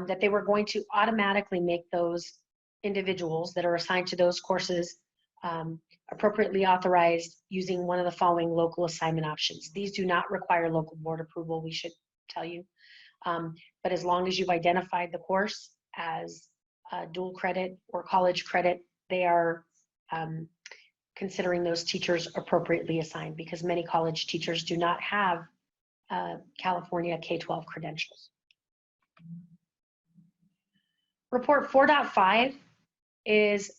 that they were going to automatically make those individuals that are assigned to those courses appropriately authorized using one of the following local assignment options. These do not require local board approval, we should tell you, but as long as you've identified the course as dual credit or college credit, they are considering those teachers appropriately assigned because many college teachers do not have California K-12 credentials. Report 4.5 is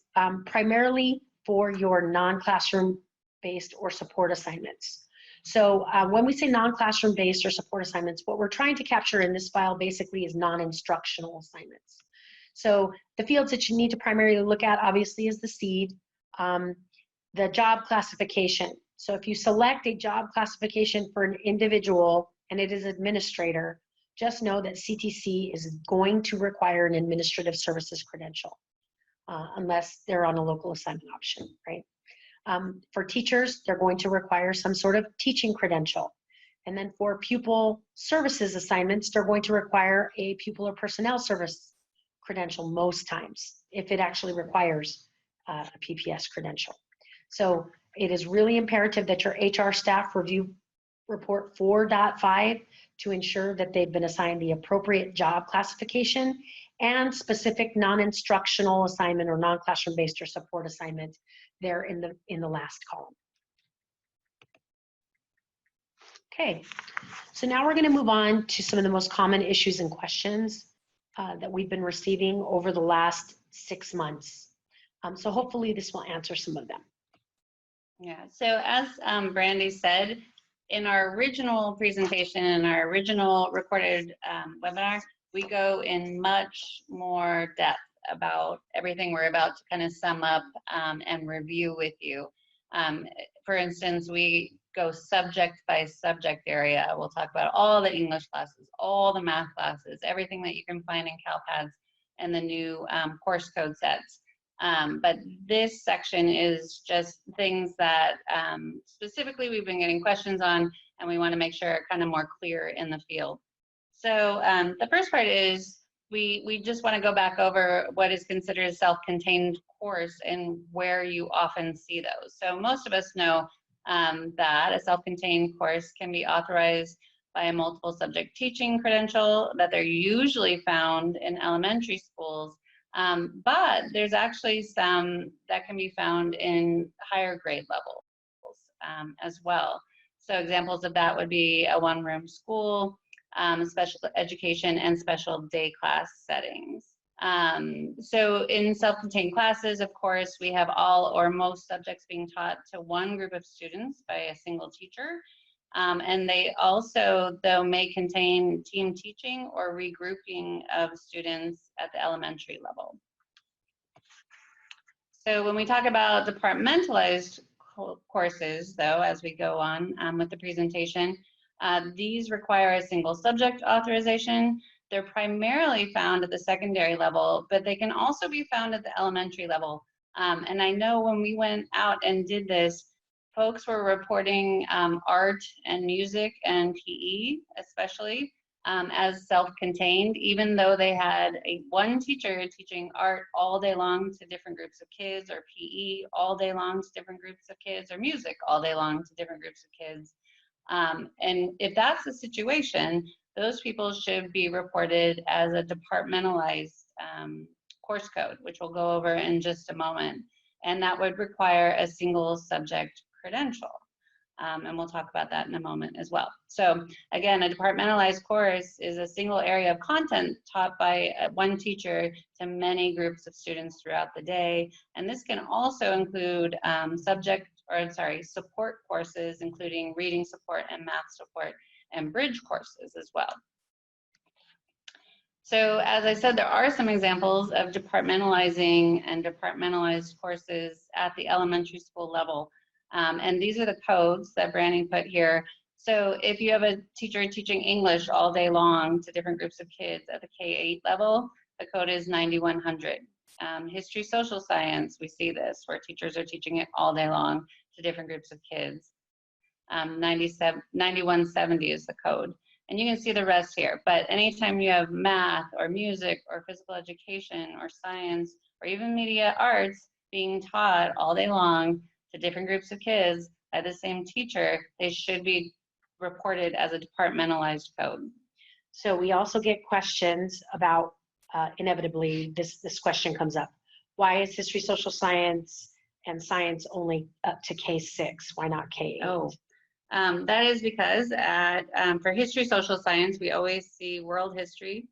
primarily for your non-classroom based or support assignments. So when we say non-classroom based or support assignments, what we're trying to capture in this file basically is non-instructional assignments. So the fields that you need to primarily look at obviously is the seed, the job classification. So if you select a job classification for an individual and it is administrator, just know that CTC is going to require an administrative services credential unless they're on a local assignment option, right? For teachers, they're going to require some sort of teaching credential. And then for pupil services assignments, they're going to require a pupil or personnel service credential most times, if it actually requires a PPS credential. So it is really imperative that your HR staff review report 4.5 to ensure that they've been assigned the appropriate job classification and specific non-instructional assignment or non-classroom based or support assignment there in the last column. Okay, so now we're going to move on to some of the most common issues and questions that we've been receiving over the last 6 months. So hopefully this will answer some of them. Yeah, so as Brandy said, in our original presentation and our original recorded webinar, we go in much more depth about everything we're about to kind of sum up and review with you. For instance, we go subject by subject area. We'll talk about all the English classes, all the math classes, everything that you can find in CalPADS and the new course code sets. But this section is just things that specifically we've been getting questions on, and we want to make sure are kind of more clear in the field. So the first part is we just want to go back over what is considered a self-contained course and where you often see those. So most of us know that a self-contained course can be authorized by a multiple subject teaching credential, that they're usually found in elementary schools. But there's actually some that can be found in higher grade levels as well. So examples of that would be a one-room school, special education, and special day class settings. So in self-contained classes, of course, we have all or most subjects being taught to one group of students by a single teacher. And they also, though, may contain team teaching or regrouping of students at the elementary level. So when we talk about departmentalized courses, though, as we go on with the presentation, these require a single subject authorization. They're primarily found at the secondary level, but they can also be found at the elementary level. And I know when we went out and did this, folks were reporting art and music and PE, especially, as self-contained, even though they had one teacher teaching art all day long to different groups of kids, or PE all day long to different groups of kids, or music all day long to different groups of kids. And if that's the situation, those people should be reported as a departmentalized course code, which we'll go over in just a moment. And that would require a single subject credential. And we'll talk about that in a moment as well. So again, a departmentalized course is a single area of content taught by one teacher to many groups of students throughout the day. And this can also include support courses, including reading support and math support and bridge courses as well. So as I said, there are some examples of departmentalizing and departmentalized courses at the elementary school level. And these are the codes that Brandy put here. So if you have a teacher teaching English all day long to different groups of kids at the K-8 level, the code is 9100. History, social science, we see this, where teachers are teaching it all day long to different groups of kids. 9170 is the code. And you can see the rest here. But anytime you have math or music or physical education or science or even media arts being taught all day long to different groups of kids by the same teacher, they should be reported as a departmentalized code. So we also get questions about, inevitably, this question comes up. Why is history, social science, and science only up to K6? Why not K8? Oh, that is because for history, social science, we always see world history,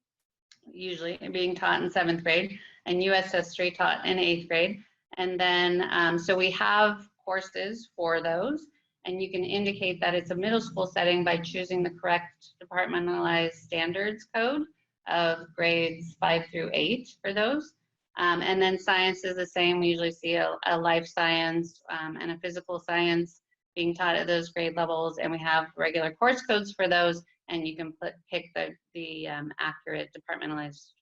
usually being taught in 7th grade, and US history taught in 8th grade. And then, so we have courses for those, and you can indicate that it's a middle school setting by choosing the correct departmentalized standards code of grades 5 through 8 for those. And then science is the same. We usually see a life science and a physical science being taught at those grade levels, and we have regular course codes for those, and you can pick the accurate departmentalized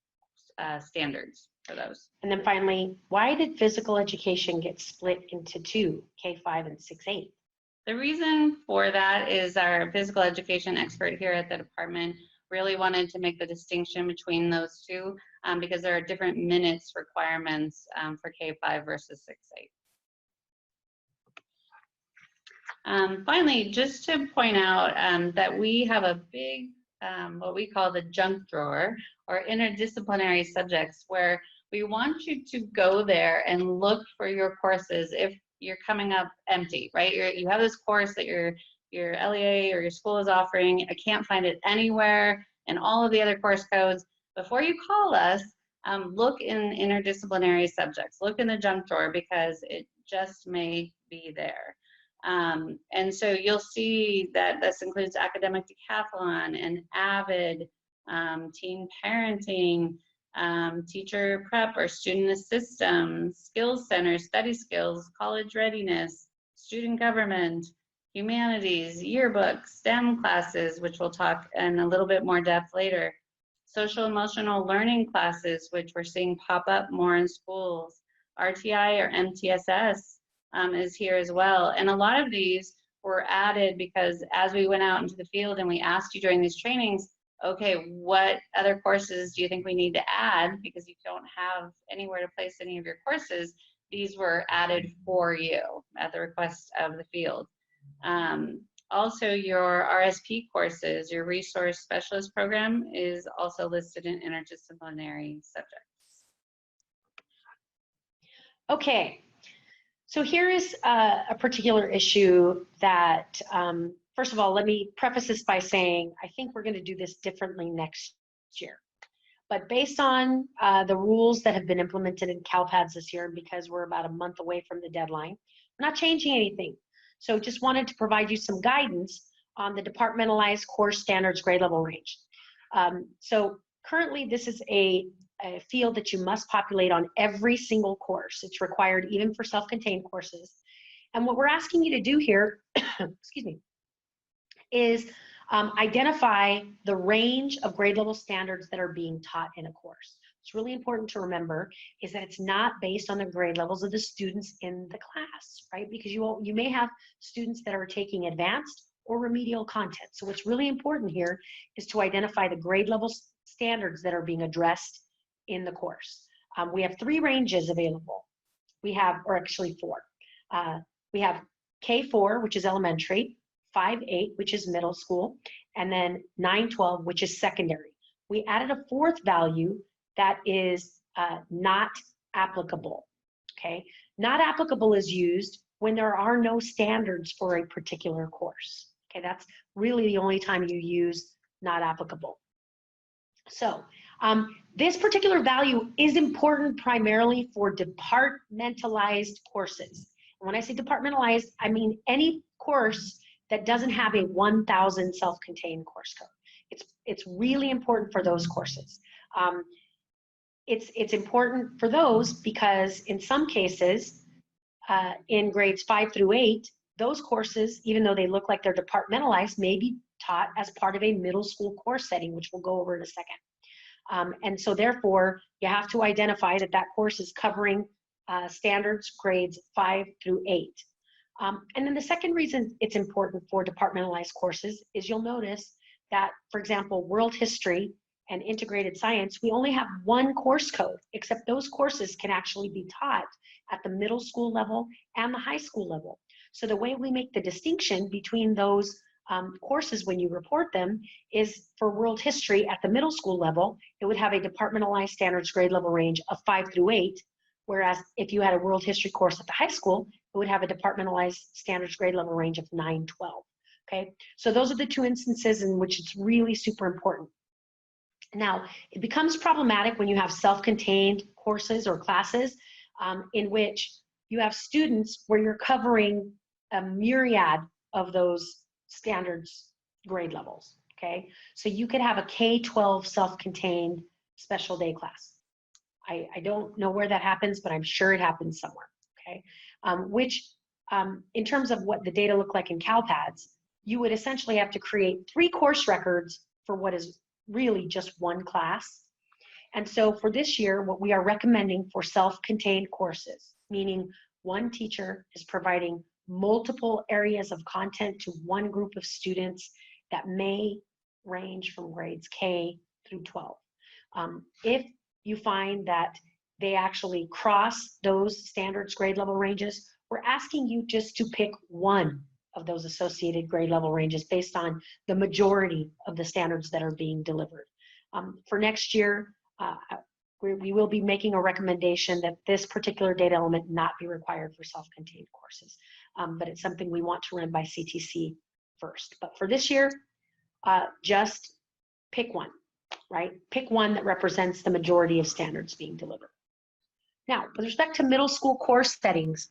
standards for those. And then finally, why did physical education get split into two, K5 and 6-8? The reason for that is our physical education expert here at the department really wanted to make the distinction between those two because there are different minutes requirements for K5 versus 6-8. Finally, just to point out that we have a big, what we call the junk drawer or interdisciplinary subjects, where we want you to go there and look for your courses if you're coming up empty, right? You have this course that your LEA or your school is offering. I can't find it anywhere in all of the other course codes. Before you call us, look in interdisciplinary subjects. Look in the junk drawer because it just may be there. And so you'll see that this includes academic decathlon and AVID, teen parenting, teacher prep or student systems, skills center, study skills, college readiness, student government, humanities, yearbook, STEM classes, which we'll talk in a little bit more depth later, social emotional learning classes, which we're seeing pop up more in schools, RTI or MTSS is here as well. And a lot of these were added because as we went out into the field and we asked you during these trainings, okay, what other courses do you think we need to add? Because you don't have anywhere to place any of your courses. These were added for you at the request of the field. Also, your RSP courses, your resource specialist program is also listed in interdisciplinary subjects. Okay, so here is a particular issue that, first of all, let me preface this by saying, I think we're going to do this differently next year. But based on the rules that have been implemented in CALPADS this year, because we're about a month away from the deadline, we're not changing anything. So just wanted to provide you some guidance on the departmentalized course standards grade level range. So currently this is a field that you must populate on every single course. It's required even for self-contained courses. And what we're asking you to do here, excuse me, is identify the range of grade level standards that are being taught in a course. What's really important to remember is that it's not based on the grade levels of the students in the class, right? Because you may have students that are taking advanced or remedial content. So what's really important here is to identify the grade level standards that are being addressed in the course. We have 3 ranges available. We have, or actually 4. We have K4, which is elementary, 5-8, which is middle school, and then 9-12, which is secondary. We added a fourth value that is not applicable, okay? Not applicable is used when there are no standards for a particular course, okay? That's really the only time you use not applicable. So this particular value is important primarily for departmentalized courses. And when I say departmentalized, I mean any course that doesn't have a 1,000 self-contained course code. It's really important for those courses. It's important for those because in some cases, in grades 5 through 8, those courses, even though they look like they're departmentalized, may be taught as part of a middle school course setting, which we'll go over in a second. And so therefore, you have to identify that that course is covering standards grades 5 through 8. And then the second reason it's important for departmentalized courses is you'll notice that, for example, world history and integrated science, we only have one course code, except those courses can actually be taught at the middle school level and the high school level. So the way we make the distinction between those courses when you report them is for world history at the middle school level, it would have a departmentalized standards grade level range of 5 through 8, whereas if you had a world history course at the high school, it would have a departmentalized standards grade level range of 9-12. Okay, so those are the two instances in which it's really super important. Now, it becomes problematic when you have self-contained courses or classes in which you have students where you're covering a myriad of those standards grade levels, okay? So you could have a K-12 self-contained special day class. I don't know where that happens, but I'm sure it happens somewhere, okay? In terms of what the data look like in CALPADS, you would essentially have to create 3 course records for what is really just one class. And so for this year, what we are recommending for self-contained courses, meaning one teacher is providing multiple areas of content to one group of students that may range from grades K through 12. If you find that they actually cross those standards grade level ranges, we're asking you just to pick one of those associated grade level ranges based on the majority of the standards that are being delivered. For next year, we will be making a recommendation that this particular data element not be required for self-contained courses, but it's something we want to run by CTC first. But for this year, just pick one, right? Pick one that represents the majority of standards being delivered. Now, with respect to middle school course settings,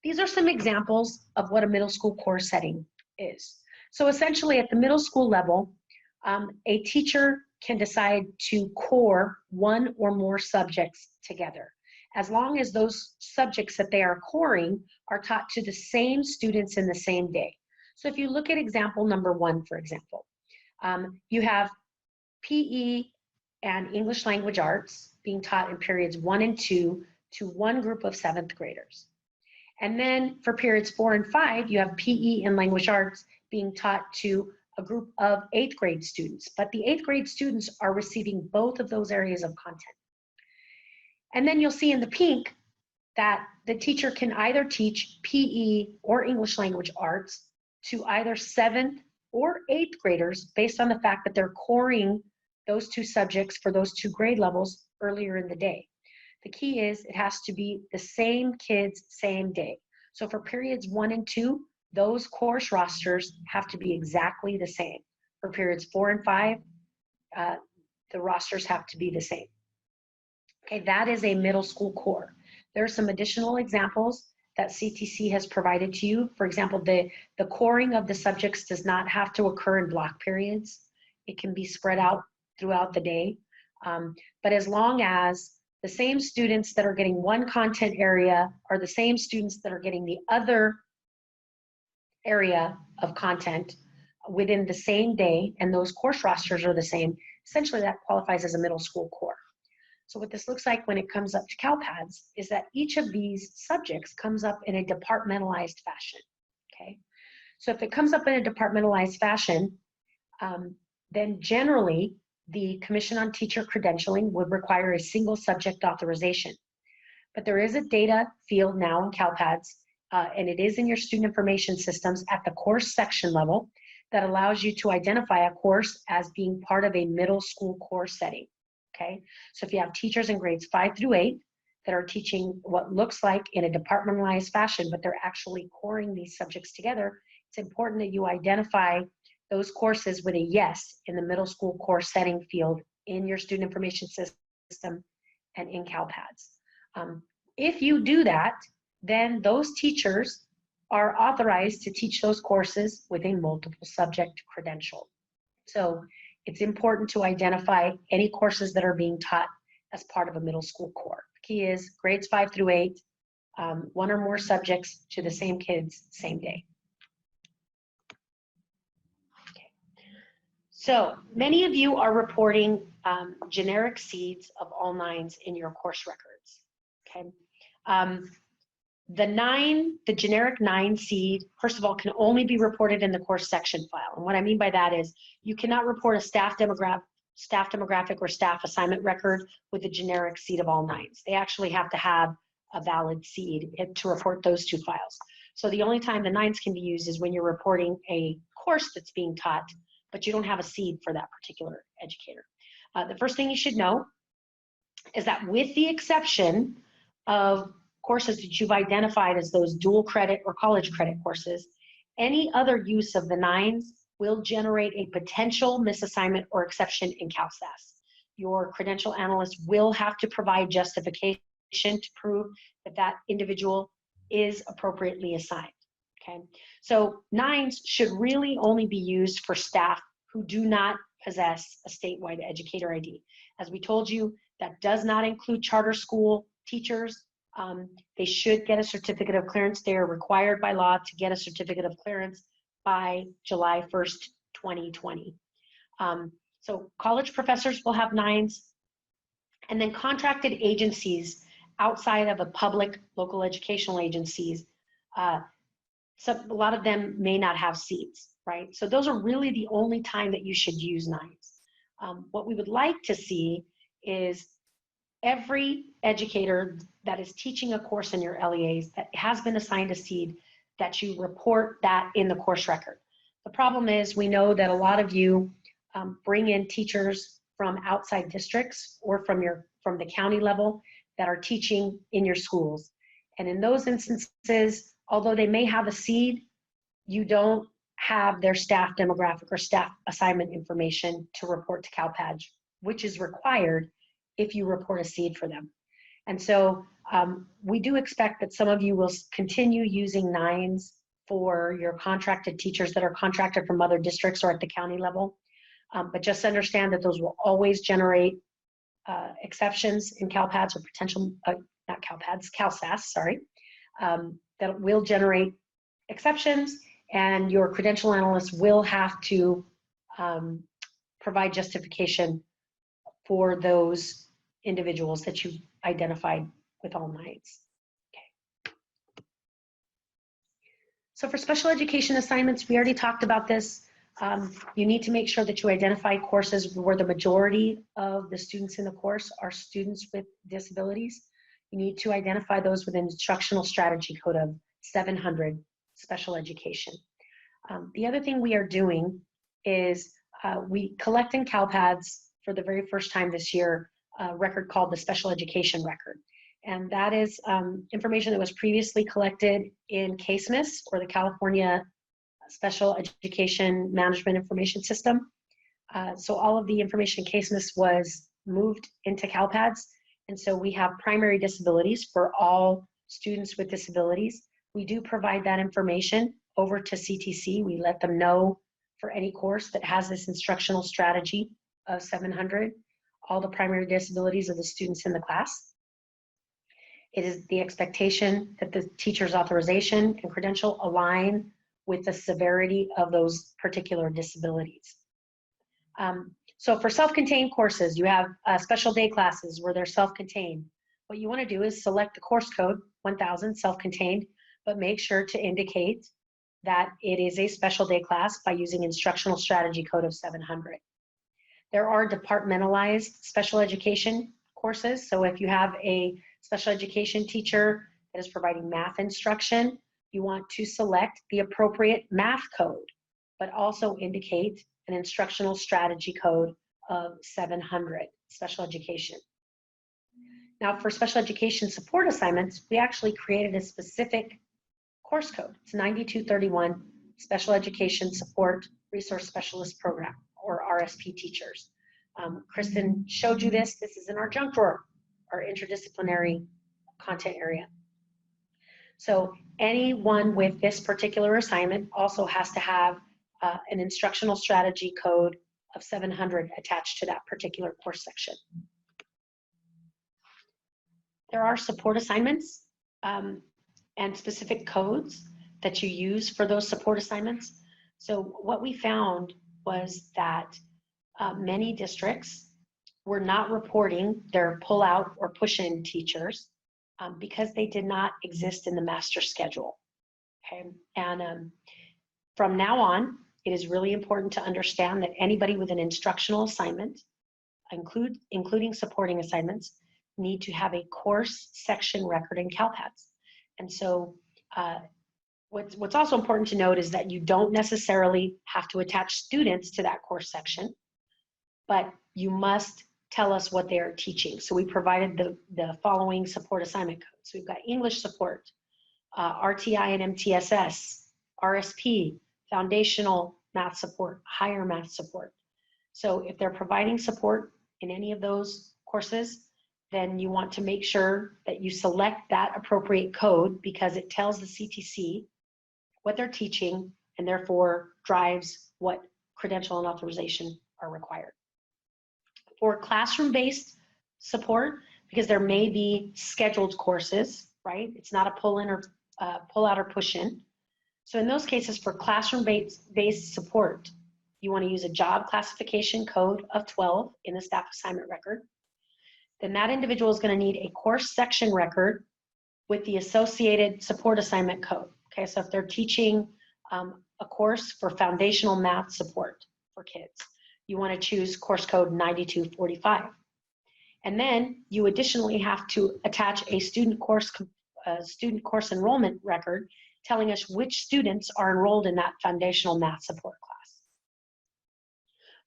these are some examples of what a middle school course setting is. So essentially at the middle school level, a teacher can decide to core one or more subjects together, as long as those subjects that they are coring are taught to the same students in the same day. So if you look at example number 1, for example, you have PE and English language arts being taught in periods 1 and 2 to one group of 7th graders. And then for periods 4 and 5, you have PE and language arts being taught to a group of 8th grade students, but the 8th grade students are receiving both of those areas of content. And then you'll see in the pink that the teacher can either teach PE or English language arts to either 7th or 8th graders based on the fact that they're coring those 2 subjects for those 2 grade levels earlier in the day. The key is it has to be the same kids, same day. So for periods 1 and 2, those course rosters have to be exactly the same. For periods 4 and 5, the rosters have to be the same. Okay, that is a middle school core. There are some additional examples that CTC has provided to you. For example, the coring of the subjects does not have to occur in block periods. It can be spread out throughout the day. But as long as the same students that are getting one content area are the same students that are getting the other area of content within the same day, and those course rosters are the same, essentially that qualifies as a middle school core. So what this looks like when it comes up to CalPADS is that each of these subjects comes up in a departmentalized fashion, okay? So if it comes up in a departmentalized fashion, then generally the Commission on Teacher Credentialing would require a single subject authorization. But there is a data field now in CalPADS and it is in your student information systems at the course section level, that allows you to identify a course as being part of a middle school course setting, okay? So if you have teachers in grades 5 through 8 that are teaching what looks like in a departmentalized fashion, but they're actually coring these subjects together, it's important that you identify those courses with a yes in the middle school course setting field in your student information system and in CALPADS. If you do that, then those teachers are authorized to teach those courses with a multiple subject credential. So it's important to identify any courses that are being taught as part of a middle school core. The key is grades 5 through 8, one or more subjects to the same kids, same day. Okay. So many of you are reporting generic seeds of all 9s in your course records. Okay. The generic 9 seed, first of all, can only be reported in the course section file. And what I mean by that is you cannot report a staff demographic or staff assignment record with a generic seed of all 9s. They actually have to have a valid seed to report those 2 files. So the only time the 9s can be used is when you're reporting a course that's being taught, but you don't have a seed for that particular educator. The first thing you should know is that with the exception of courses that you've identified as those dual credit or college credit courses, any other use of the 9s will generate a potential misassignment or exception in Cal-SAAS. Your credential analyst will have to provide justification to prove that that individual is appropriately assigned, okay? So 9s should really only be used for staff who do not possess a statewide educator ID. As we told you, that does not include charter school teachers. They should get a certificate of clearance. They are required by law to get a certificate of clearance by July 1st, 2020. So college professors will have 9s, and then contracted agencies outside of a public local educational agencies, so a lot of them may not have seats, right? So those are really the only time that you should use 9s. What we would like to see is every educator that is teaching a course in your LEAs that has been assigned a seed, that you report that in the course record. The problem is we know that a lot of you bring in teachers from outside districts or from the county level that are teaching in your schools. And in those instances, although they may have a seed, you don't have their staff demographic or staff assignment information to report to CalPADS, which is required if you report a seed for them. And so we do expect that some of you will continue using 9s for your contracted teachers that are contracted from other districts or at the county level. But just understand that those will always generate exceptions in CalPADS or potential, not CalPADS, Cal-SAAS, sorry, that will generate exceptions, and your credential analyst will have to provide justification for those individuals that you identified with all 9s. Okay. So for special education assignments, we already talked about this. You need to make sure that you identify courses where the majority of the students in the course are students with disabilities. You need to identify those with an instructional strategy code of 700, special education. The other thing we are doing is we collect in CalPADS for the very first time this year a record called the Special Education Record. And that is information that was previously collected in CSIS, or the California Special Education Management Information System. So all of the information in CSIS was moved into CalPADS. And so we have primary disabilities for all students with disabilities. We do provide that information over to CTC. We let them know for any course that has this instructional strategy of 700, all the primary disabilities of the students in the class. It is the expectation that the teacher's authorization and credential align with the severity of those particular disabilities. So for self-contained courses, you have special day classes where they're self-contained. What you want to do is select the course code 1000, self-contained, but make sure to indicate that it is a special day class by using instructional strategy code of 700. There are departmentalized special education courses. So if you have a special education teacher that is providing math instruction, you want to select the appropriate math code, but also indicate an instructional strategy code of 700, special education. Now, for special education support assignments, we actually created a specific course code. It's 9231, Special Education Support Resource Specialist Program, or RSP teachers. Kristen showed you this. This is in our junk drawer, our interdisciplinary content area. So anyone with this particular assignment also has to have an instructional strategy code of 700 attached to that particular course section. There are support assignments and specific codes that you use for those support assignments. So what we found was that many districts were not reporting their pull-out or push-in teachers because they did not exist in the master schedule. Okay, and from now on, it is really important to understand that anybody with an instructional assignment, including supporting assignments, need to have a course section record in CALPADS. And so what's also important to note is that you don't necessarily have to attach students to that course section, but you must tell us what they are teaching. So we provided the following support assignment codes. We've got English support, RTI and MTSS, RSP, foundational math support, higher math support. So if they're providing support in any of those courses, then you want to make sure that you select that appropriate code because it tells the CTC what they're teaching and therefore drives what credential and authorization are required. For classroom-based support, because there may be scheduled courses, right? It's not a pull-in or pull-out or push-in. So in those cases, for classroom-based support, you want to use a job classification code of 12 in the staff assignment record. Then that individual is going to need a course section record with the associated support assignment code. Okay, so if they're teaching a course for foundational math support for kids, you want to choose course code 9245. And then you additionally have to attach a student course enrollment record telling us which students are enrolled in that foundational math support class.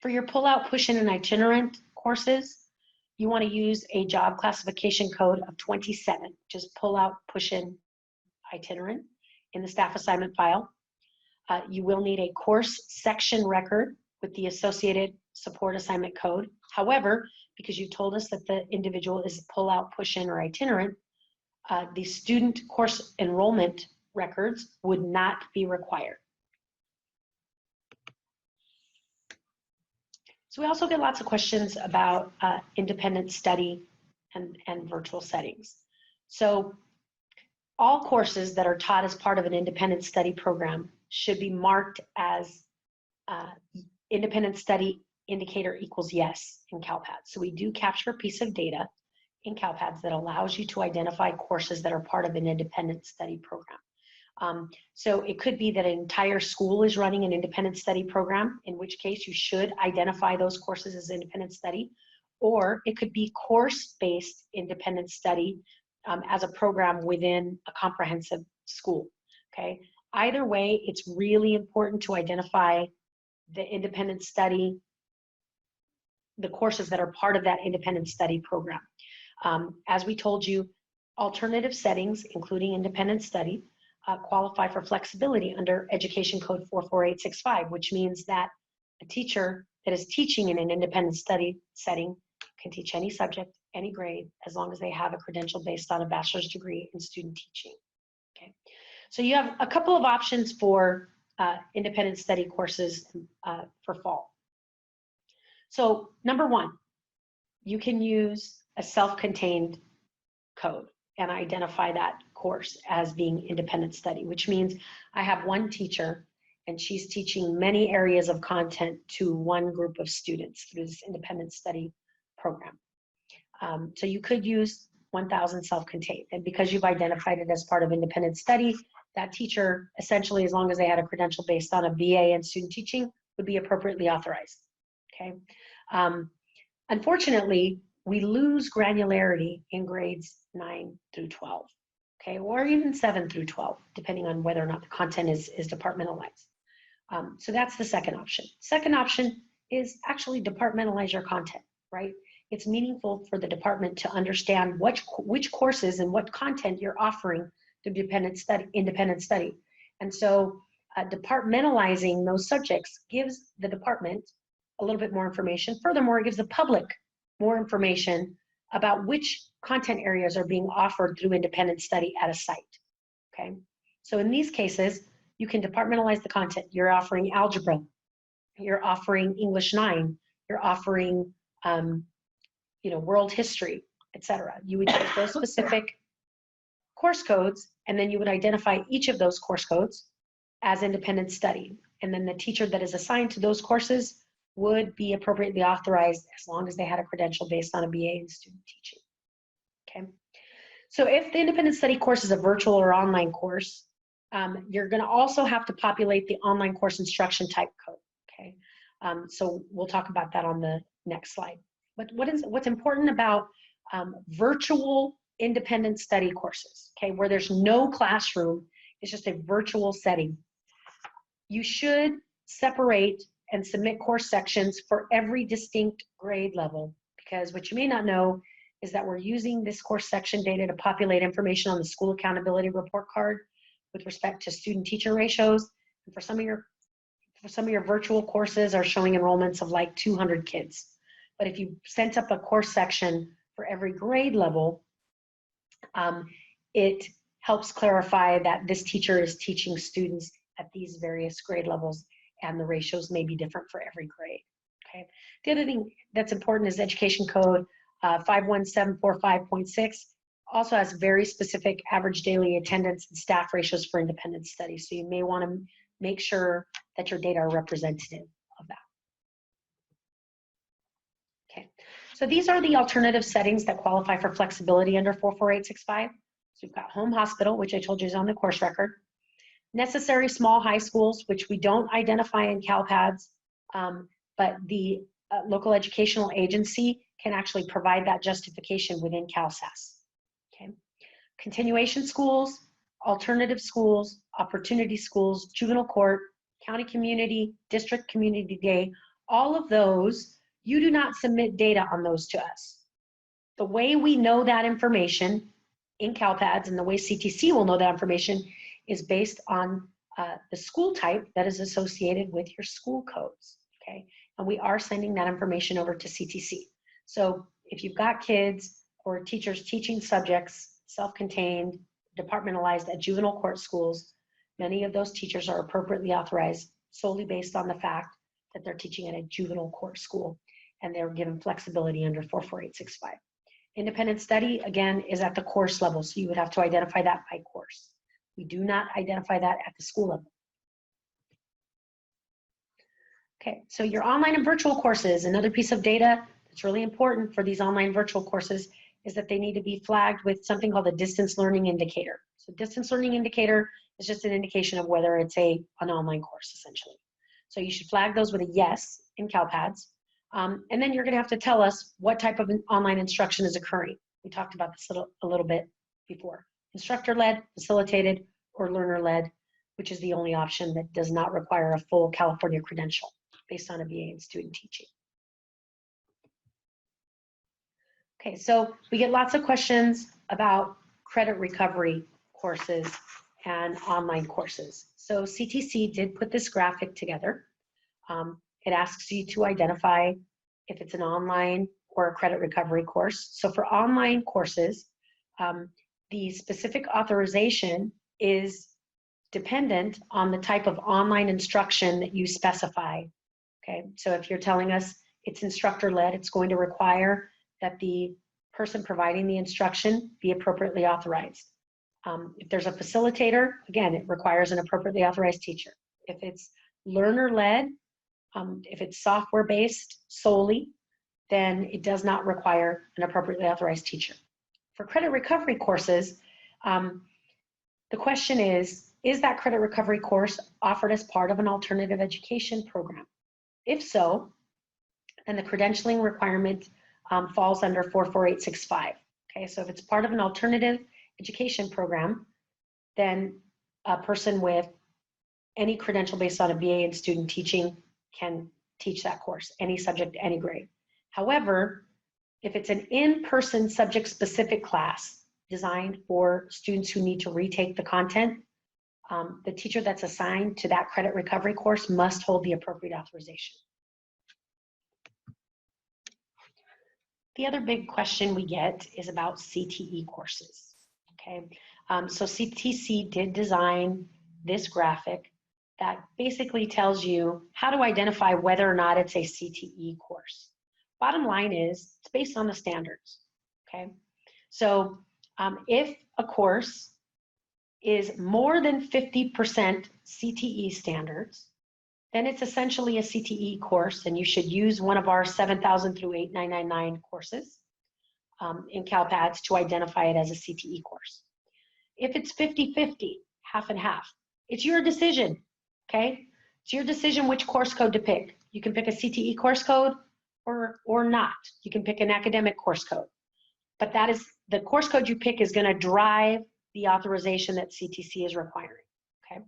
For your pull-out, push-in, and itinerant courses, you want to use a job classification code of 27, which is pull-out, push-in, itinerant in the staff assignment file. You will need a course section record with the associated support assignment code. However, because you told us that the individual is pull-out, push-in, or itinerant, the student course enrollment records would not be required. So we also get lots of questions about independent study and virtual settings. So all courses that are taught as part of an independent study program should be marked as independent study indicator equals yes in CALPADS. So we do capture a piece of data in CALPADS that allows you to identify courses that are part of an independent study program. So it could be that an entire school is running an independent study program, in which case you should identify those courses as independent study, or it could be course-based independent study as a program within a comprehensive school, okay? Either way, it's really important to identify the independent study, the courses that are part of that independent study program. As we told you, alternative settings, including independent study, qualify for flexibility under Education Code 44865, which means that a teacher that is teaching in an independent study setting can teach any subject, any grade, as long as they have a credential based on a bachelor's degree in student teaching. Okay, so you have a couple of options for independent study courses for fall. So number one, you can use a self-contained code and identify that course as being independent study, which means I have one teacher and she's teaching many areas of content to one group of students through this independent study program. So you could use 1000 self-contained, and because you've identified it as part of independent study, that teacher, essentially, as long as they had a credential based on a BA in student teaching, would be appropriately authorized, okay? Unfortunately, we lose granularity in grades 9 through 12, okay, or even 7 through 12, depending on whether or not the content is departmentalized. So that's the second option. Second option is actually departmentalize your content, right? It's meaningful for the department to understand which courses and what content you're offering through independent study. And so departmentalizing those subjects gives the department a little bit more information. Furthermore, it gives the public more information about which content areas are being offered through independent study at a site, okay? So in these cases, you can departmentalize the content. You're offering algebra, you're offering English 9, you're offering world history, etc. You would use those specific course codes, and then you would identify each of those course codes as independent study. And then the teacher that is assigned to those courses would be appropriately authorized as long as they had a credential based on a BA in student teaching. Okay. So if the independent study course is a virtual or online course, you're going to also have to populate the online course instruction type code. Okay. So we'll talk about that on the next slide. But what's important about virtual independent study courses, okay, where there's no classroom, it's just a virtual setting. You should separate and submit course sections for every distinct grade level, because what you may not know is that we're using this course section data to populate information on the school accountability report card with respect to student-teacher ratios. And for some of your virtual courses are showing enrollments of like 200 kids. But if you sent up a course section for every grade level, it helps clarify that this teacher is teaching students at these various grade levels, and the ratios may be different for every grade. Okay. The other thing that's important is Education Code 51745.6 also has very specific average daily attendance and staff ratios for independent studies. So you may want to make sure that your data are representative of that. Okay, so these are the alternative settings that qualify for flexibility under 44865. So we've got home hospital, which I told you is on the course record. Necessary small high schools, which we don't identify in CALPADS, but the local educational agency can actually provide that justification within Cal-SAAS. Okay. Continuation schools, alternative schools, opportunity schools, juvenile court, county community, district community day, all of those, you do not submit data on those to us. The way we know that information in CALPADS and the way CTC will know that information is based on the school type that is associated with your school codes, okay? And we are sending that information over to CTC. So if you've got kids or teachers teaching subjects, self-contained, departmentalized at juvenile court schools, many of those teachers are appropriately authorized solely based on the fact that they're teaching at a juvenile court school, and they're given flexibility under 44865. Independent study, again, is at the course level, so you would have to identify that by course. We do not identify that at the school level. Okay, so your online and virtual courses, another piece of data that's really important for these online virtual courses is that they need to be flagged with something called a distance learning indicator. So distance learning indicator is just an indication of whether it's an online course, essentially. So you should flag those with a yes in CALPADS. And then you're gonna have to tell us what type of online instruction is occurring. We talked about this a little bit before. Instructor-led, facilitated, or learner-led, which is the only option that does not require a full California credential based on a BA in student teaching. Okay, so we get lots of questions about credit recovery courses and online courses. So CTC did put this graphic together. It asks you to identify if it's an online or a credit recovery course. So for online courses, the specific authorization is dependent on the type of online instruction that you specify. Okay, so if you're telling us it's instructor-led, it's going to require that the person providing the instruction be appropriately authorized. If there's a facilitator, again, it requires an appropriately authorized teacher. If it's learner-led, if it's software-based solely, then it does not require an appropriately authorized teacher. For credit recovery courses, the question is that credit recovery course offered as part of an alternative education program? If so, then the credentialing requirement falls under 44865. Okay, so if it's part of an alternative education program, then a person with any credential based on a BA in student teaching can teach that course, any subject, any grade. However, if it's an in-person subject-specific class designed for students who need to retake the content, the teacher that's assigned to that credit recovery course must hold the appropriate authorization. The other big question we get is about CTE courses, okay? So CTC did design this graphic that basically tells you how to identify whether or not it's a CTE course. Bottom line is, it's based on the standards, okay? So if a course is more than 50% CTE standards, then it's essentially a CTE course, and you should use one of our 7,000 through 8,999 courses in CALPADS to identify it as a CTE course. If it's 50-50, half and half, it's your decision, okay? It's your decision which course code to pick. You can pick a CTE course code or not. You can pick an academic course code. But that is, the course code you pick is gonna drive the authorization that CTC is requiring, okay?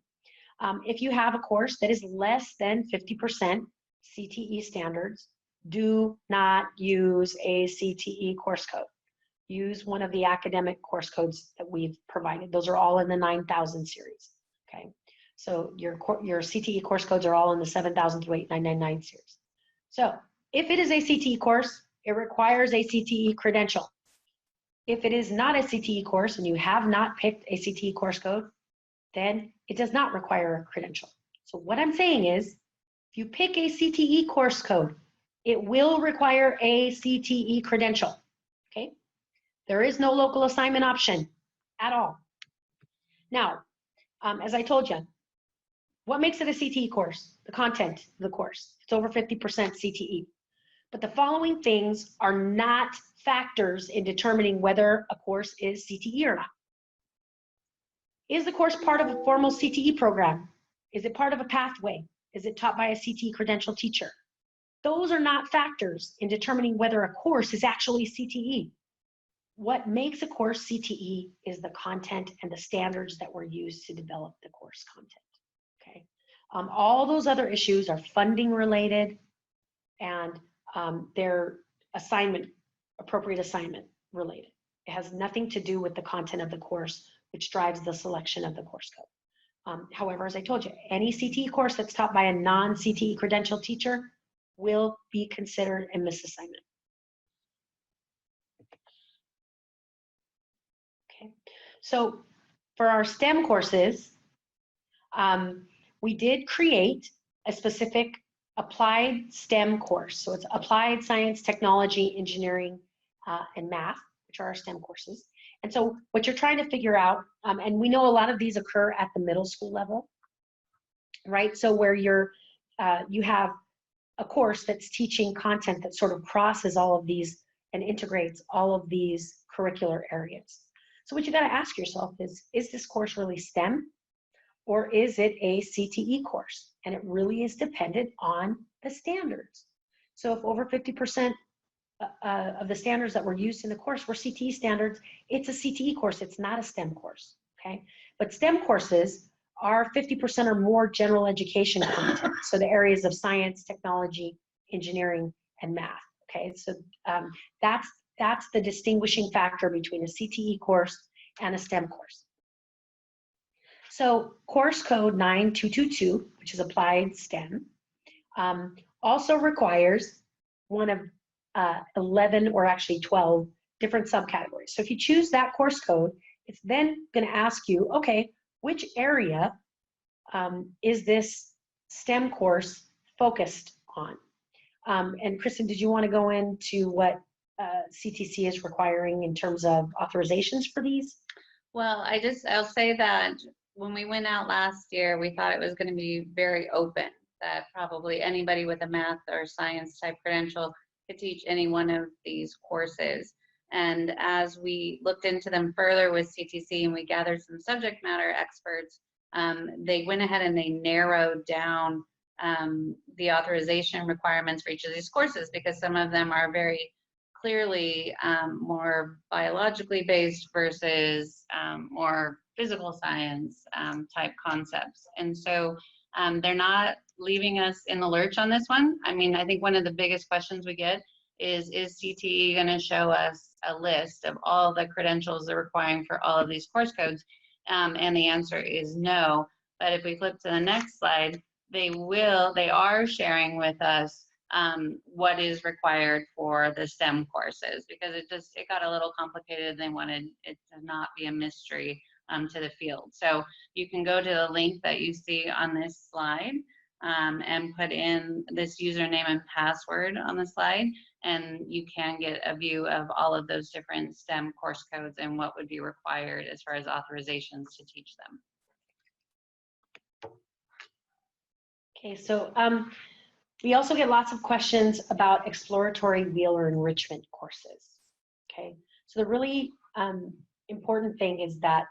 If you have a course that is less than 50% CTE standards, do not use a CTE course code. Use one of the academic course codes that we've provided. Those are all in the 9,000 series, okay? So your CTE course codes are all in the 7,000 through 8,999 series. So if it is a CTE course, it requires a CTE credential. If it is not a CTE course and you have not picked a CTE course code, then it does not require a credential. So what I'm saying is, if you pick a CTE course code, it will require a CTE credential, okay? There is no local assignment option at all. Now, as I told you, what makes it a CTE course? The content of the course. It's over 50% CTE. But the following things are not factors in determining whether a course is CTE or not. Is the course part of a formal CTE program? Is it part of a pathway? Is it taught by a CTE credential teacher? Those are not factors in determining whether a course is actually CTE. What makes a course CTE is the content and the standards that were used to develop the course content, okay? All those other issues are funding related and they're appropriate assignment related. It has nothing to do with the content of the course, which drives the selection of the course code. However, as I told you, any CTE course that's taught by a non-CTE credential teacher will be considered a misassignment. Okay, so for our STEM courses, we did create a specific applied STEM course. So it's applied science, technology, engineering, and math, which are our STEM courses. And so what you're trying to figure out, and we know a lot of these occur at the middle school level, right? So where you have a course that's teaching content that sort of crosses all of these and integrates all of these curricular areas. So what you got to ask yourself is this course really STEM or is it a CTE course? And it really is dependent on the standards. So if over 50% of the standards that were used in the course were CTE standards, it's a CTE course, it's not a STEM course, okay? But STEM courses are 50% or more general education content. So the areas of science, technology, engineering, and math, okay? So that's the distinguishing factor between a CTE course and a STEM course. So course code 9222, which is applied STEM, also requires one of 11 or actually 12 different subcategories. So if you choose that course code, it's then going to ask you, okay, which area is this STEM course focused on? And Kristen, did you want to go into what CTC is requiring in terms of authorizations for these? Well, I'll say that when we went out last year, we thought it was going to be very open, that probably anybody with a math or science type credential could teach any one of these courses. And as we looked into them further with CTC and we gathered some subject matter experts, they went ahead and they narrowed down the authorization requirements for each of these courses, because some of them are very clearly more biologically based versus more physical science type concepts. And so they're not leaving us in the lurch on this one. I mean, I think one of the biggest questions we get is CTE going to show us a list of all the credentials they're requiring for all of these course codes? And the answer is no. But if we flip to the next slide, they are sharing with us what is required for the STEM courses, because it got a little complicated. They wanted it to not be a mystery to the field. So you can go to the link that you see on this slide and put in this username and password on the slide, and you can get a view of all of those different STEM course codes and what would be required as far as authorizations to teach them. Okay, so we also get lots of questions about exploratory wheel or enrichment courses. Okay, so the really important thing is that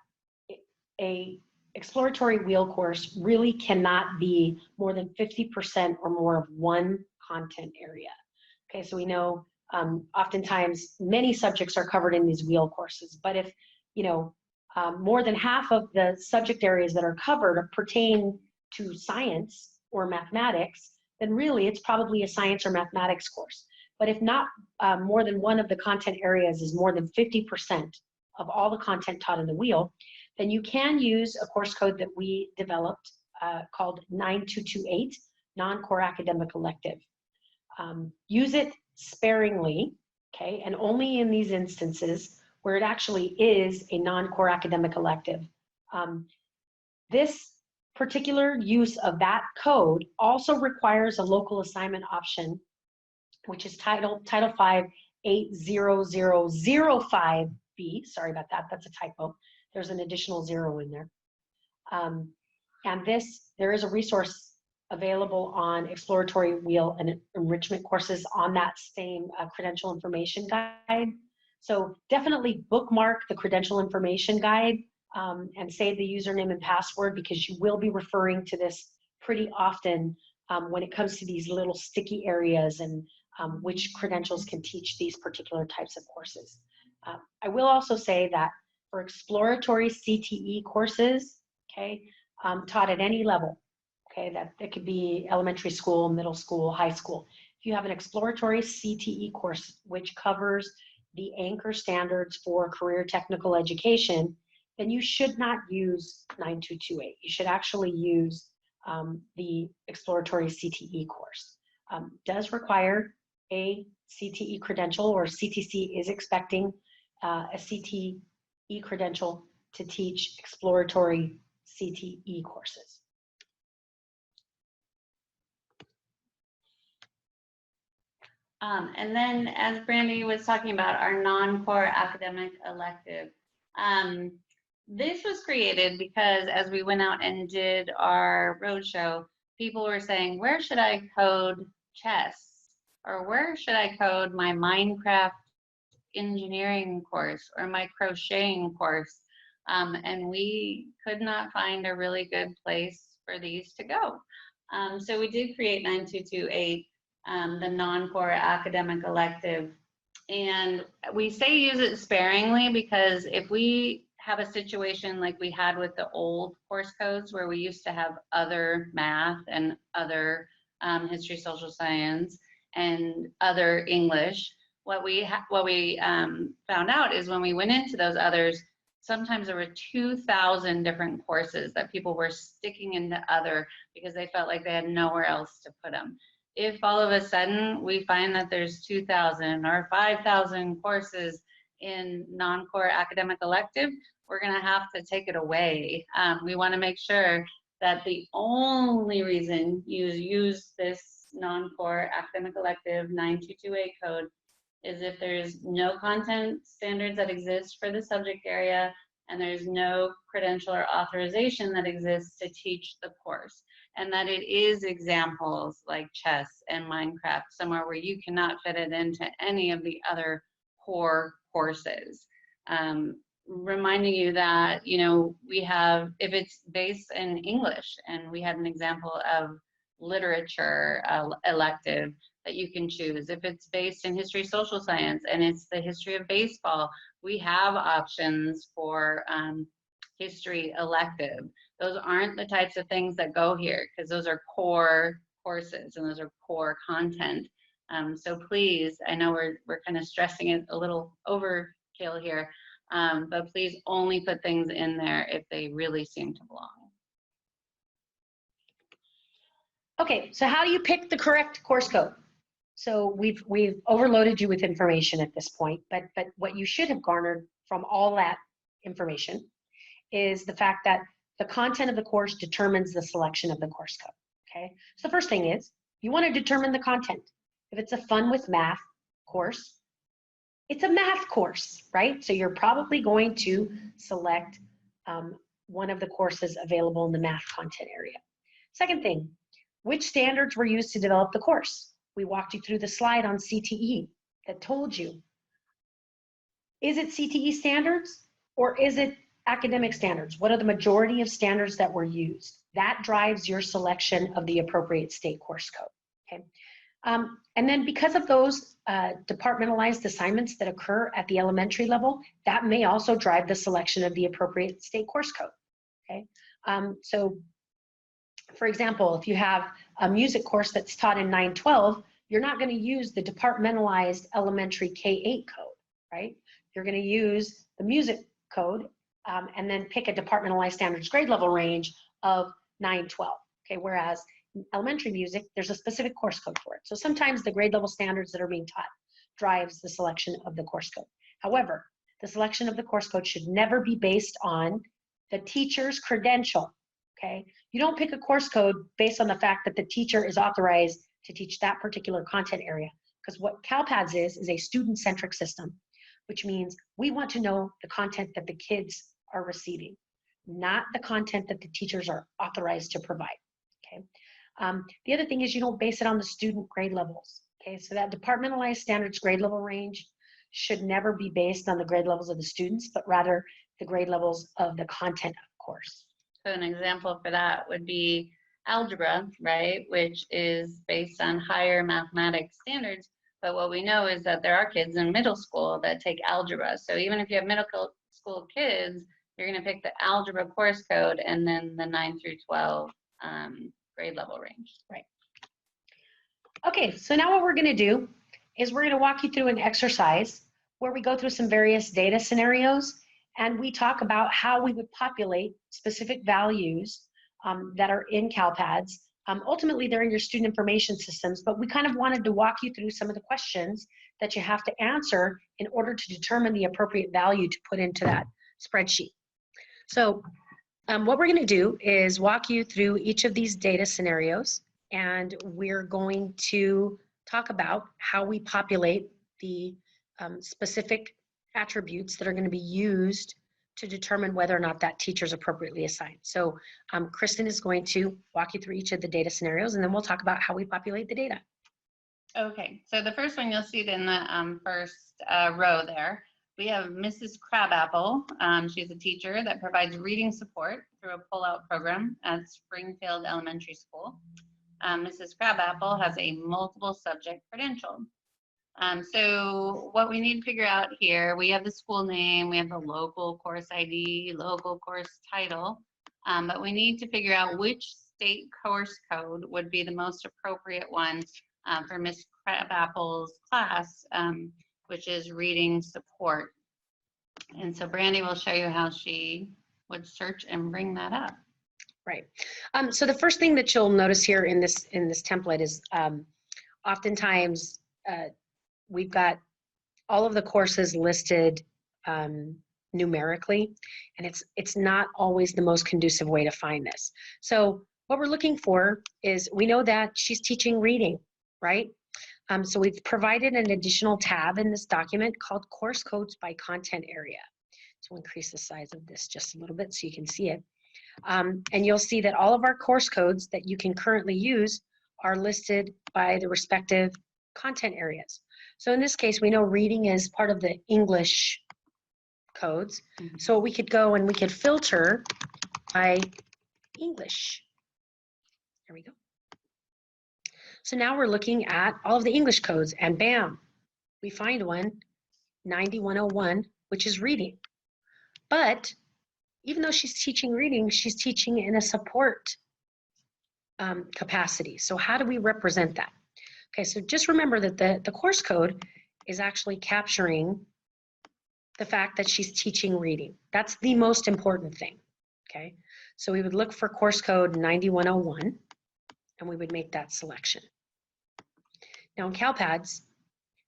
a exploratory wheel course really cannot be more than 50% or more of one content area. Okay, so we know oftentimes many subjects are covered in these wheel courses, but if more than half of the subject areas that are covered pertain to science or mathematics, then really it's probably a science or mathematics course. But if not more than one of the content areas is more than 50% of all the content taught in the wheel, then you can use a course code that we developed called 9228, non-core academic elective. Use it sparingly, okay, and only in these instances where it actually is a non-core academic elective. This particular use of that code also requires a local assignment option, which is Title 5 80005B. Sorry about that, that's a typo. There's an additional 0 in there. And there is a resource available on exploratory wheel and enrichment courses on that same credential information guide. So definitely bookmark the credential information guide and save the username and password, because you will be referring to this pretty often when it comes to these little sticky areas and which credentials can teach these particular types of courses. I will also say that for exploratory CTE courses, okay, taught at any level, okay, that could be elementary school, middle school, high school. If you have an exploratory CTE course which covers the anchor standards for career technical education, then you should not use 9228. You should actually use the exploratory CTE course. Does require a CTE credential, or CTC is expecting a CTE credential to teach exploratory CTE courses. And then, as Brandy was talking about, our non-core academic elective. This was created because as we went out and did our roadshow, people were saying, where should I code chess? Or where should I code my Minecraft engineering course or my crocheting course? And we could not find a really good place for these to go. So we did create 9228, the non-core academic elective. And we say use it sparingly because if we have a situation like we had with the old course codes where we used to have other math and other history, social science, and other English, what we found out is when we went into those others, sometimes there were 2,000 different courses that people were sticking into other because they felt like they had nowhere else to put them. If all of a sudden we find that there's 2,000 or 5,000 courses in non-core academic elective, we're going to have to take it away. We want to make sure that the only reason you use this non-core academic elective 9228 code is if there's no content standards that exist for the subject area and there's no credential or authorization that exists to teach the course, and that it is examples like chess and Minecraft, somewhere where you cannot fit it into any of the other core courses. Reminding you that, we have, if it's based in English, and we had an example of literature elective that you can choose. If it's based in history, social science, and it's the history of baseball, we have options for history elective. Those aren't the types of things that go here because those are core courses and those are core content. So please, I know we're kind of stressing it a little overkill here, but please only put things in there if they really seem to belong. Okay, so how do you pick the correct course code? So we've overloaded you with information at this point, but what you should have garnered from all that information is the fact that the content of the course determines the selection of the course code, okay? So the first thing is, you want to determine the content. If it's a fun with math course, it's a math course, right? So you're probably going to select one of the courses available in the math content area. Second thing, which standards were used to develop the course? We walked you through the slide on CTE that told you, is it CTE standards or is it academic standards? What are the majority of standards that were used? That drives your selection of the appropriate state course code, okay? And then because of those departmentalized assignments that occur at the elementary level, that may also drive the selection of the appropriate state course code, okay? So for example, if you have a music course that's taught in 912, you're not going to use the departmentalized elementary K-8 code, right? You're going to use the music code and then pick a departmentalized standards grade level range of 912, okay? Whereas in elementary music, there's a specific course code for it. So sometimes the grade level standards that are being taught drives the selection of the course code. However, the selection of the course code should never be based on the teacher's credential, okay? You don't pick a course code based on the fact that the teacher is authorized to teach that particular content area, because what CALPADS is a student-centric system, which means we want to know the content that the kids are receiving, not the content that the teachers are authorized to provide, okay? The other thing is you don't base it on the student grade levels, okay? So that departmentalized standards grade level range should never be based on the grade levels of the students, but rather the grade levels of the content of the course. So an example for that would be algebra, right, which is based on higher mathematics standards. But what we know is that there are kids in middle school that take algebra. So even if you have middle school kids, you're going to pick the algebra course code and then the 9 through 12 grade level range. Right. Okay, so now what we're going to do is we're going to walk you through an exercise where we go through some various data scenarios and we talk about how we would populate specific values that are in CALPADS. Ultimately, they're in your student information systems, but we kind of wanted to walk you through some of the questions that you have to answer in order to determine the appropriate value to put into that spreadsheet. So what we're going to do is walk you through each of these data scenarios, and we're going to talk about how we populate the specific attributes that are going to be used to determine whether or not that teacher is appropriately assigned. So Kristen is going to walk you through each of the data scenarios, and then we'll talk about how we populate the data. Okay, so the first one you'll see it in the first row there. We have Mrs. Crabapple. She's a teacher that provides reading support through a pull-out program at Springfield Elementary School. Mrs. Crabapple has a multiple subject credential. So what we need to figure out here, we have the school name, we have the local course ID, local course title, but we need to figure out which state course code would be the most appropriate one for Miss Crabapple's class, which is reading support. And so Brandy will show you how she would search and bring that up. Right. So the first thing that you'll notice here in this template is oftentimes we've got all of the courses listed numerically, and it's not always the most conducive way to find this. So what we're looking for is, we know that she's teaching reading, right? So we've provided an additional tab in this document called Course Codes by Content Area. So we'll increase the size of this just a little bit so you can see it. And you'll see that all of our course codes that you can currently use are listed by the respective content areas. So in this case, we know reading is part of the English codes. So we could go and we could filter by English. There we go. So now we're looking at all of the English codes, and bam, we find one, 9101, which is reading. But even though she's teaching reading, she's teaching in a support capacity. So how do we represent that? Okay, so just remember that the course code is actually capturing the fact that she's teaching reading. That's the most important thing, okay? So we would look for course code 9101, and we would make that selection. Now in CALPADS,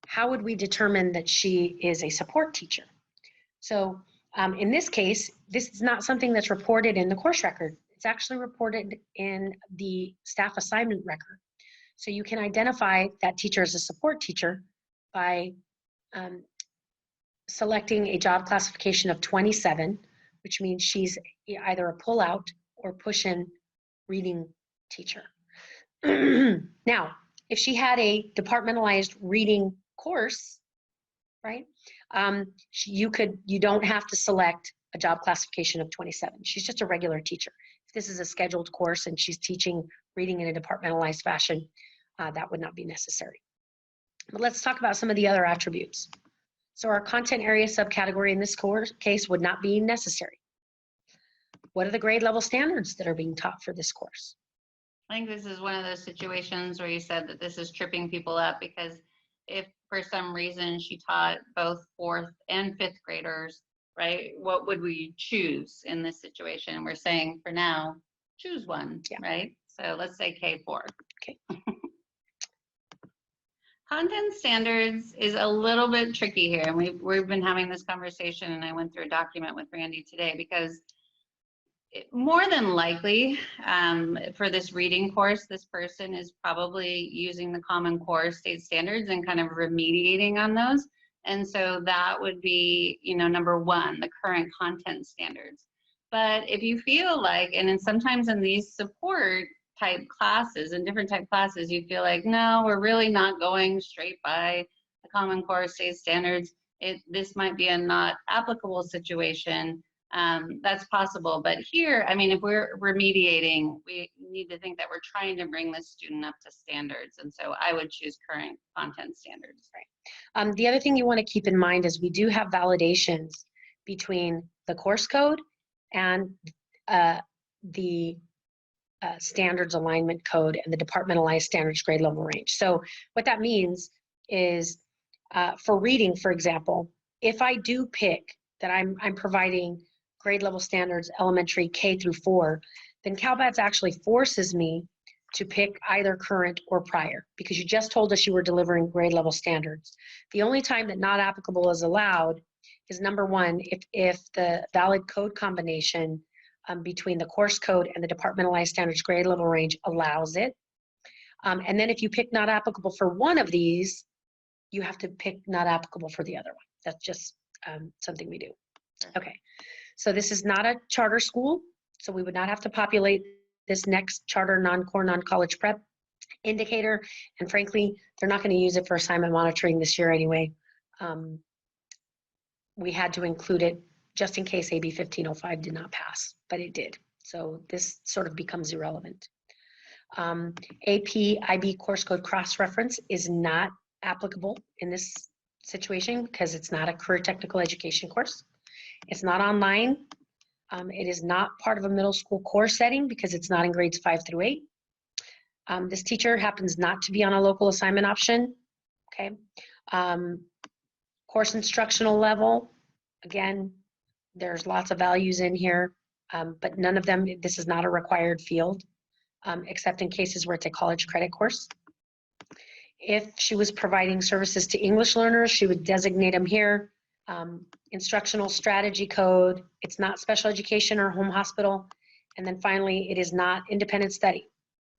how would we determine that she is a support teacher? So in this case, this is not something that's reported in the course record. It's actually reported in the staff assignment record. So you can identify that teacher as a support teacher by selecting a job classification of 27, which means she's either a pull-out or push-in reading teacher. Now, if she had a departmentalized reading course, right, you don't have to select a job classification of 27. She's just a regular teacher. If this is a scheduled course and she's teaching reading in a departmentalized fashion, that would not be necessary. But let's talk about some of the other attributes. So our content area subcategory in this case would not be necessary. What are the grade level standards that are being taught for this course? I think this is one of those situations where you said that this is tripping people up, because if for some reason she taught both 4th and 5th graders, right, what would we choose in this situation? And we're saying for now, choose one, yeah. Right? So let's say K4. Okay. Content standards is a little bit tricky here, and we've been having this conversation, and I went through a document with Randy today, because more than likely for this reading course, this person is probably using the Common Core state standards and kind of remediating on those. And so that would be, you know, number one, the current content standards. But if you feel like, and then sometimes in these support type classes and different type classes, you feel like, no, we're really not going straight by the Common Core state standards. This might be a not applicable situation. That's possible. But here, I mean, if we're remediating, we need to think that we're trying to bring the student up to standards. And so I would choose current content standards. Right. The other thing you want to keep in mind is we do have validations between the course code and the standards alignment code and the departmentalized standards grade level range. So what that means is for reading, for example, if I do pick that I'm providing grade level standards elementary K through 4, then CALPADS actually forces me to pick either current or prior, because you just told us you were delivering grade level standards. The only time that not applicable is allowed is number one, if the valid code combination between the course code and the departmentalized standards grade level range allows it. And then if you pick not applicable for one of these, you have to pick not applicable for the other one. That's just something we do. Okay, so this is not a charter school, so we would not have to populate this next charter non-core non-college prep indicator, and frankly, they're not going to use it for assignment monitoring this year anyway. We had to include it just in case AB 1505 did not pass, but it did. So this sort of becomes irrelevant. AP IB course code cross-reference is not applicable in this situation because it's not a career technical education course. It's not online. It is not part of a middle school course setting because it's not in grades 5 through 8. This teacher happens not to be on a local assignment option. Okay. Course instructional level, again, there's lots of values in here, but none of them, this is not a required field, except in cases where it's a college credit course. If she was providing services to English learners, she would designate them here. Instructional strategy code, it's not special education or home hospital. And then finally, it is not independent study.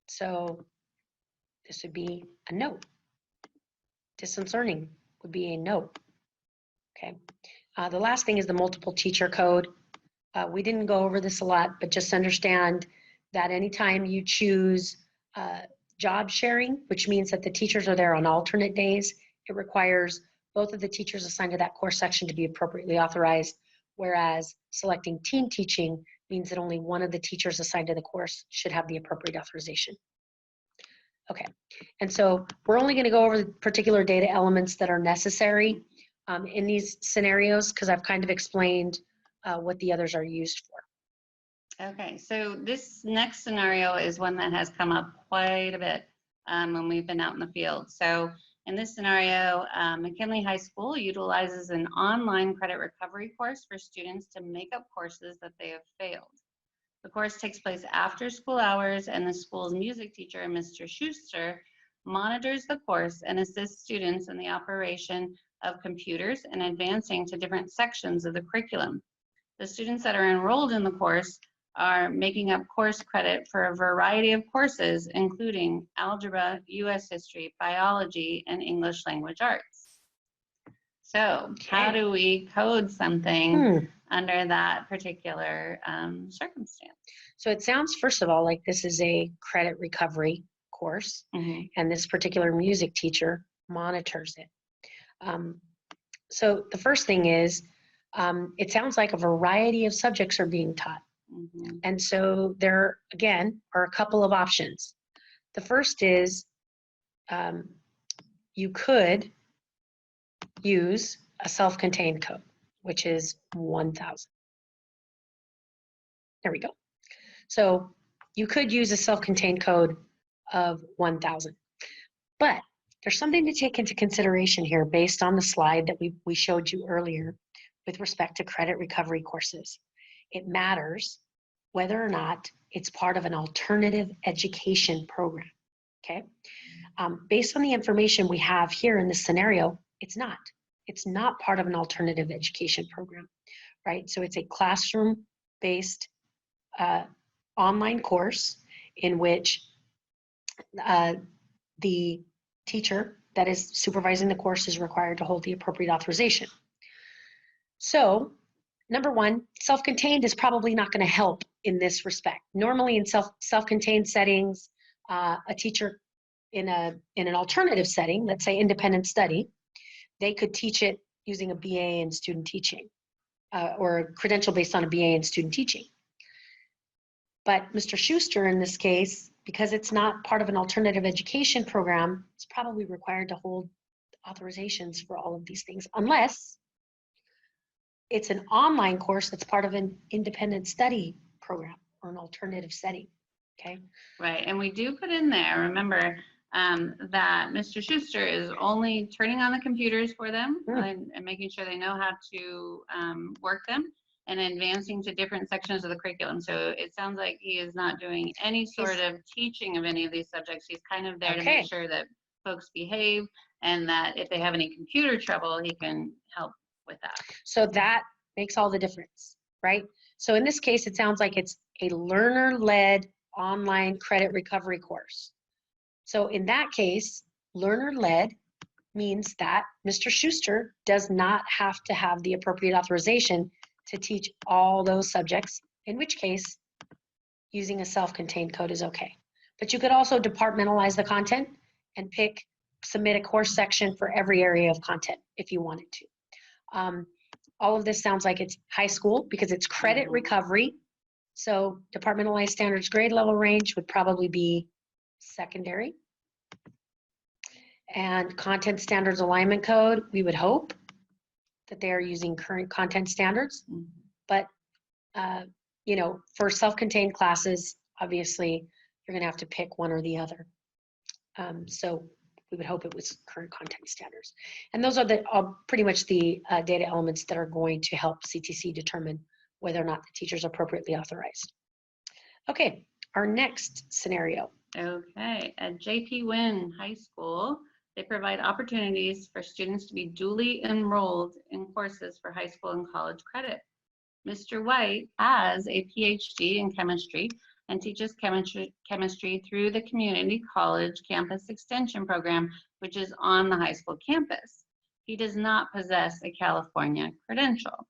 So this would be a no. Distance learning would be a no. Okay. The last thing is the multiple teacher code. We didn't go over this a lot, but just understand that anytime you choose job sharing, which means that the teachers are there on alternate days, it requires both of the teachers assigned to that course section to be appropriately authorized, whereas selecting team teaching means that only one of the teachers assigned to the course should have the appropriate authorization. Okay, and so we're only going to go over the particular data elements that are necessary in these scenarios because I've kind of explained what the others are used for. Okay, so this next scenario is one that has come up quite a bit when we've been out in the field. So in this scenario, McKinley High School utilizes an online credit recovery course for students to make up courses that they have failed. The course takes place after school hours, and the school's music teacher, Mr. Schuster, monitors the course and assists students in the operation of computers and advancing to different sections of the curriculum. The students that are enrolled in the course are making up course credit for a variety of courses, including algebra, U.S. history, biology, and English language arts. So how do we code something under that particular circumstance? So it sounds, first of all, like this is a credit recovery course, and this particular music teacher monitors it. So the first thing is, it sounds like a variety of subjects are being taught. And so there, again, are a couple of options. The first is you could use a self-contained code, which is 1,000. There we go. So you could use a self-contained code of 1,000. But there's something to take into consideration here based on the slide that we showed you earlier with respect to credit recovery courses. It matters whether or not it's part of an alternative education program, okay? Based on the information we have here in this scenario, it's not. It's not part of an alternative education program, right? So it's a classroom-based online course in which the teacher that is supervising the course is required to hold the appropriate authorization. So, number one, self-contained is probably not going to help in this respect. Normally in self-contained settings, a teacher in an alternative setting, let's say independent study, they could teach it using a BA in student teaching or a credential based on a BA in student teaching. But Mr. Schuster in this case, because it's not part of an alternative education program, it's probably required to hold authorizations for all of these things, unless it's an online course that's part of an independent study program or an alternative setting, okay? Right, and we do put in there, remember, that Mr. Schuster is only turning on the computers for them and making sure they know how to work them and advancing to different sections of the curriculum. So it sounds like he is not doing any sort of teaching of any of these subjects. He's kind of there to make sure that folks behave and that if they have any computer trouble, he can help with that. So that makes all the difference, right? So in this case, it sounds like it's a learner-led online credit recovery course. So in that case, learner-led means that Mr. Schuster does not have to have the appropriate authorization to teach all those subjects, in which case using a self-contained code is okay. But you could also departmentalize the content and submit a course section for every area of content if you wanted to. All of this sounds like it's high school because it's credit recovery. So departmentalized standards grade level range would probably be secondary. And content standards alignment code, we would hope that they are using current content standards. But, you know, for self-contained classes, obviously, you're going to have to pick one or the other. So we would hope it was current content standards. And those are pretty much the data elements that are going to help CTC determine whether or not the teacher is appropriately authorized. Okay, our next scenario. Okay, at J.P. Wynn High School, they provide opportunities for students to be duly enrolled in courses for high school and college credit. Mr. White has a PhD in chemistry and teaches chemistry through the Community College Campus Extension Program, which is on the high school campus. He does not possess a California credential.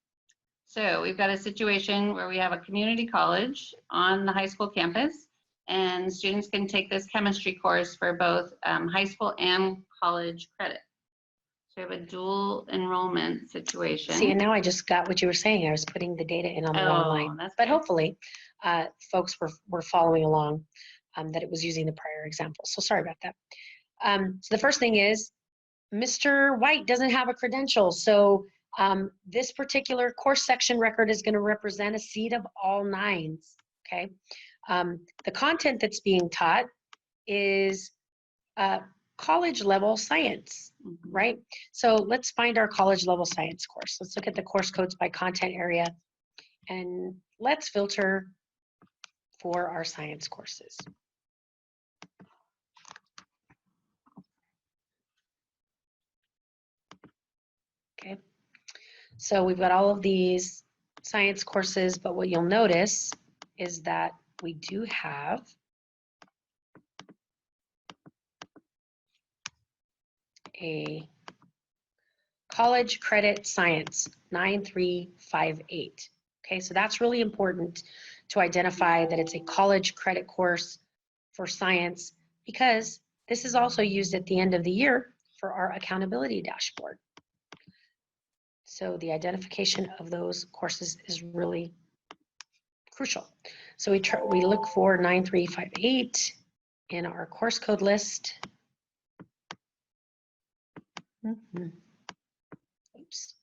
So we've got a situation where we have a community college on the high school campus, and students can take this chemistry course for both high school and college credit. So we have a dual enrollment situation. See, and now I just got what you were saying. I was putting the data in on the wrong line. But hopefully, folks were following along. that it was using the prior example. So sorry about that. So the first thing is, Mr. White doesn't have a credential. So this particular course section record is going to represent a seat of all 9s, okay? The content that's being taught is college level science, right? So let's find our college level science course. Let's look at the course codes by content area, and let's filter for our science courses. Okay, so we've got all of these science courses, but what you'll notice is that we do have a college credit science 9358. Okay, so that's really important to identify that it's a college credit course for science, because this is also used at the end of the year for our accountability dashboard. So the identification of those courses is really crucial. So we look for 9358 in our course code list. Oops.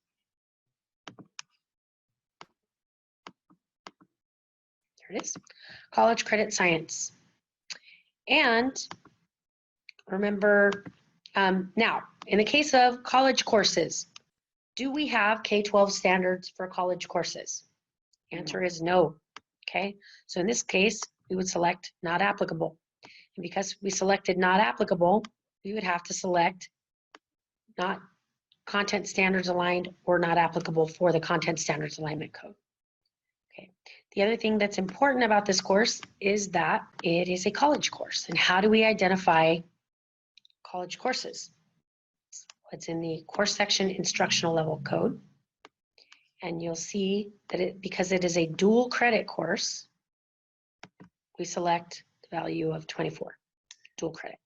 There it is. College credit science. And remember, now, in the case of college courses, do we have K-12 standards for college courses? The answer is no. Okay, so in this case, we would select not applicable. And because we selected not applicable, we would have to select not content standards aligned or not applicable for the content standards alignment code. Okay, the other thing that's important about this course is that it is a college course. And how do we identify college courses? It's in the course section instructional level code. And you'll see that because it is a dual credit course, we select the value of 24, dual credit.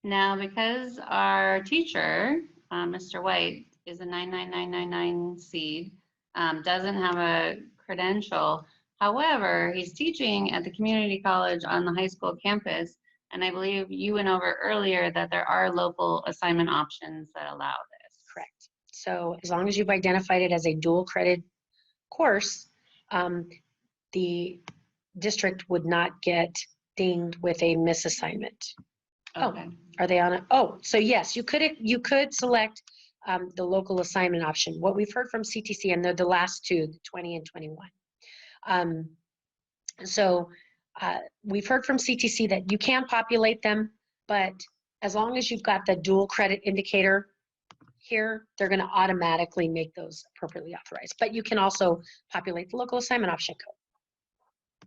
Now, because our teacher, Mr. White, is a 99999 seed, doesn't have a credential. However, he's teaching at the community college on the high school campus, and I believe you went over earlier that there are local assignment options that allow this. Correct. So as long as you've identified it as a dual credit course, the district would not get dinged with a misassignment. Okay. Oh, are they on it? Oh, so yes, you could select the local assignment option. What we've heard from CTC, and they're the last two, the 20 and 21. We've heard from CTC that you can populate them, but as long as you've got the dual credit indicator here, they're going to automatically make those appropriately authorized. But you can also populate the local assignment option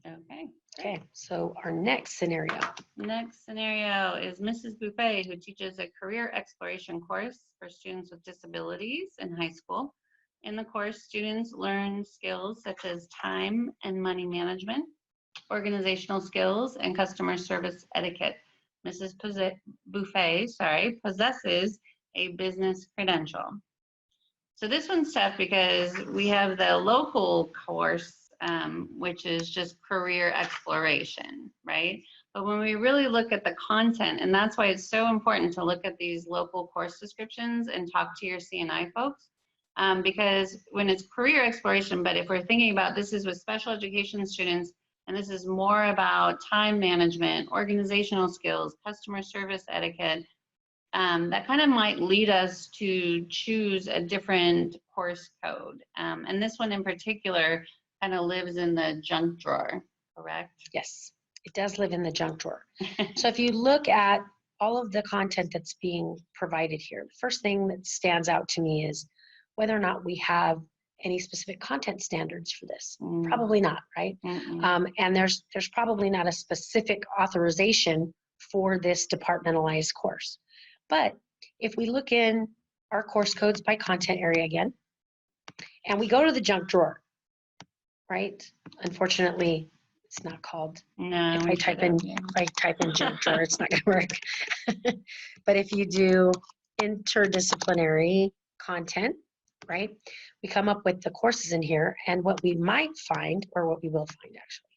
code. Okay. Okay, so our next scenario. Next scenario is Mrs. Buffet, who teaches a career exploration course for students with disabilities in high school. In the course, students learn skills such as time and money management, organizational skills, and customer service etiquette. Mrs. Buffet, possesses a business credential. So this one's tough because we have the local course, which is just career exploration, right? But when we really look at the content, and that's why it's so important to look at these local course descriptions and talk to your C&I folks, because when it's career exploration, but if we're thinking about this is with special education students, and this is more about time management, organizational skills, customer service etiquette, that kind of might lead us to choose a different course code. And this one in particular kind of lives in the junk drawer, correct? Yes, it does live in the junk drawer. So if you look at all of the content that's being provided here, the first thing that stands out to me is whether or not we have any specific content standards for this. Probably not, right? And there's probably not a specific authorization for this departmentalized course. But if we look in our course codes by content area again, and we go to the junk drawer, right? Unfortunately, it's not called. No. If I type in junk drawer, it's not going to work. But if you do interdisciplinary content, right? We come up with the courses in here, and what we might find, or what we will find actually,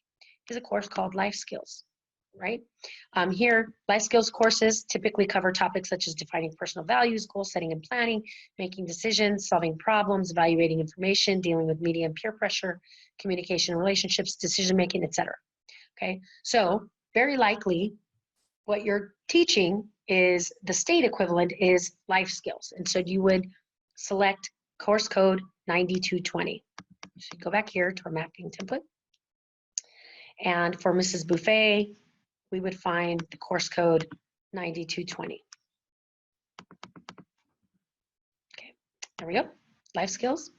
is a course called Life Skills. right? Here, life skills courses typically cover topics such as defining personal values, goal setting and planning, making decisions, solving problems, evaluating information, dealing with media and peer pressure, communication and relationships, decision making, etc. Okay, so very likely what you're teaching is the state equivalent is life skills. And so you would select course code 9220. So go back here to our mapping template. And for Mrs. Buffet, we would find the course code 9220. Okay, there we go, life skills.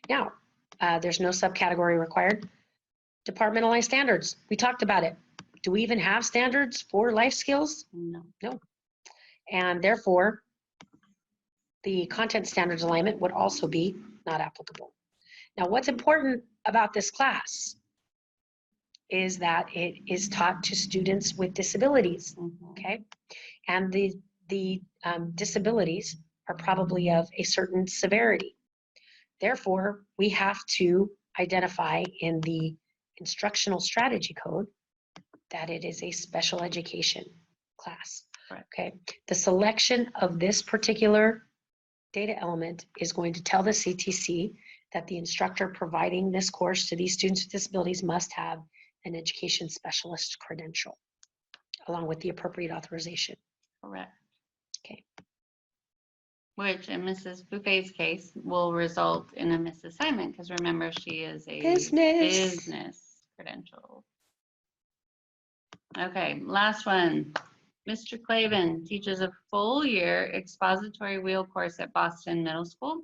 Now, there's no subcategory required. Departmentalized standards, we talked about it. Do we even have standards for life skills? No. No. And therefore, the content standards alignment would also be not applicable. Now, what's important about this class is that it is taught to students with disabilities, okay? And the disabilities are probably of a certain severity. Therefore, we have to identify in the instructional strategy code that it is a special education class, right. Okay? The selection of this particular data element is going to tell the CTC that the instructor providing this course to these students with disabilities must have an education specialist credential, along with the appropriate authorization. Correct. Okay. Which in Mrs. Buffet's case will result in a misassignment because remember she is a business credential. Okay, last one. Mr. Clavin teaches a full year expository wheel course at Boston Middle School.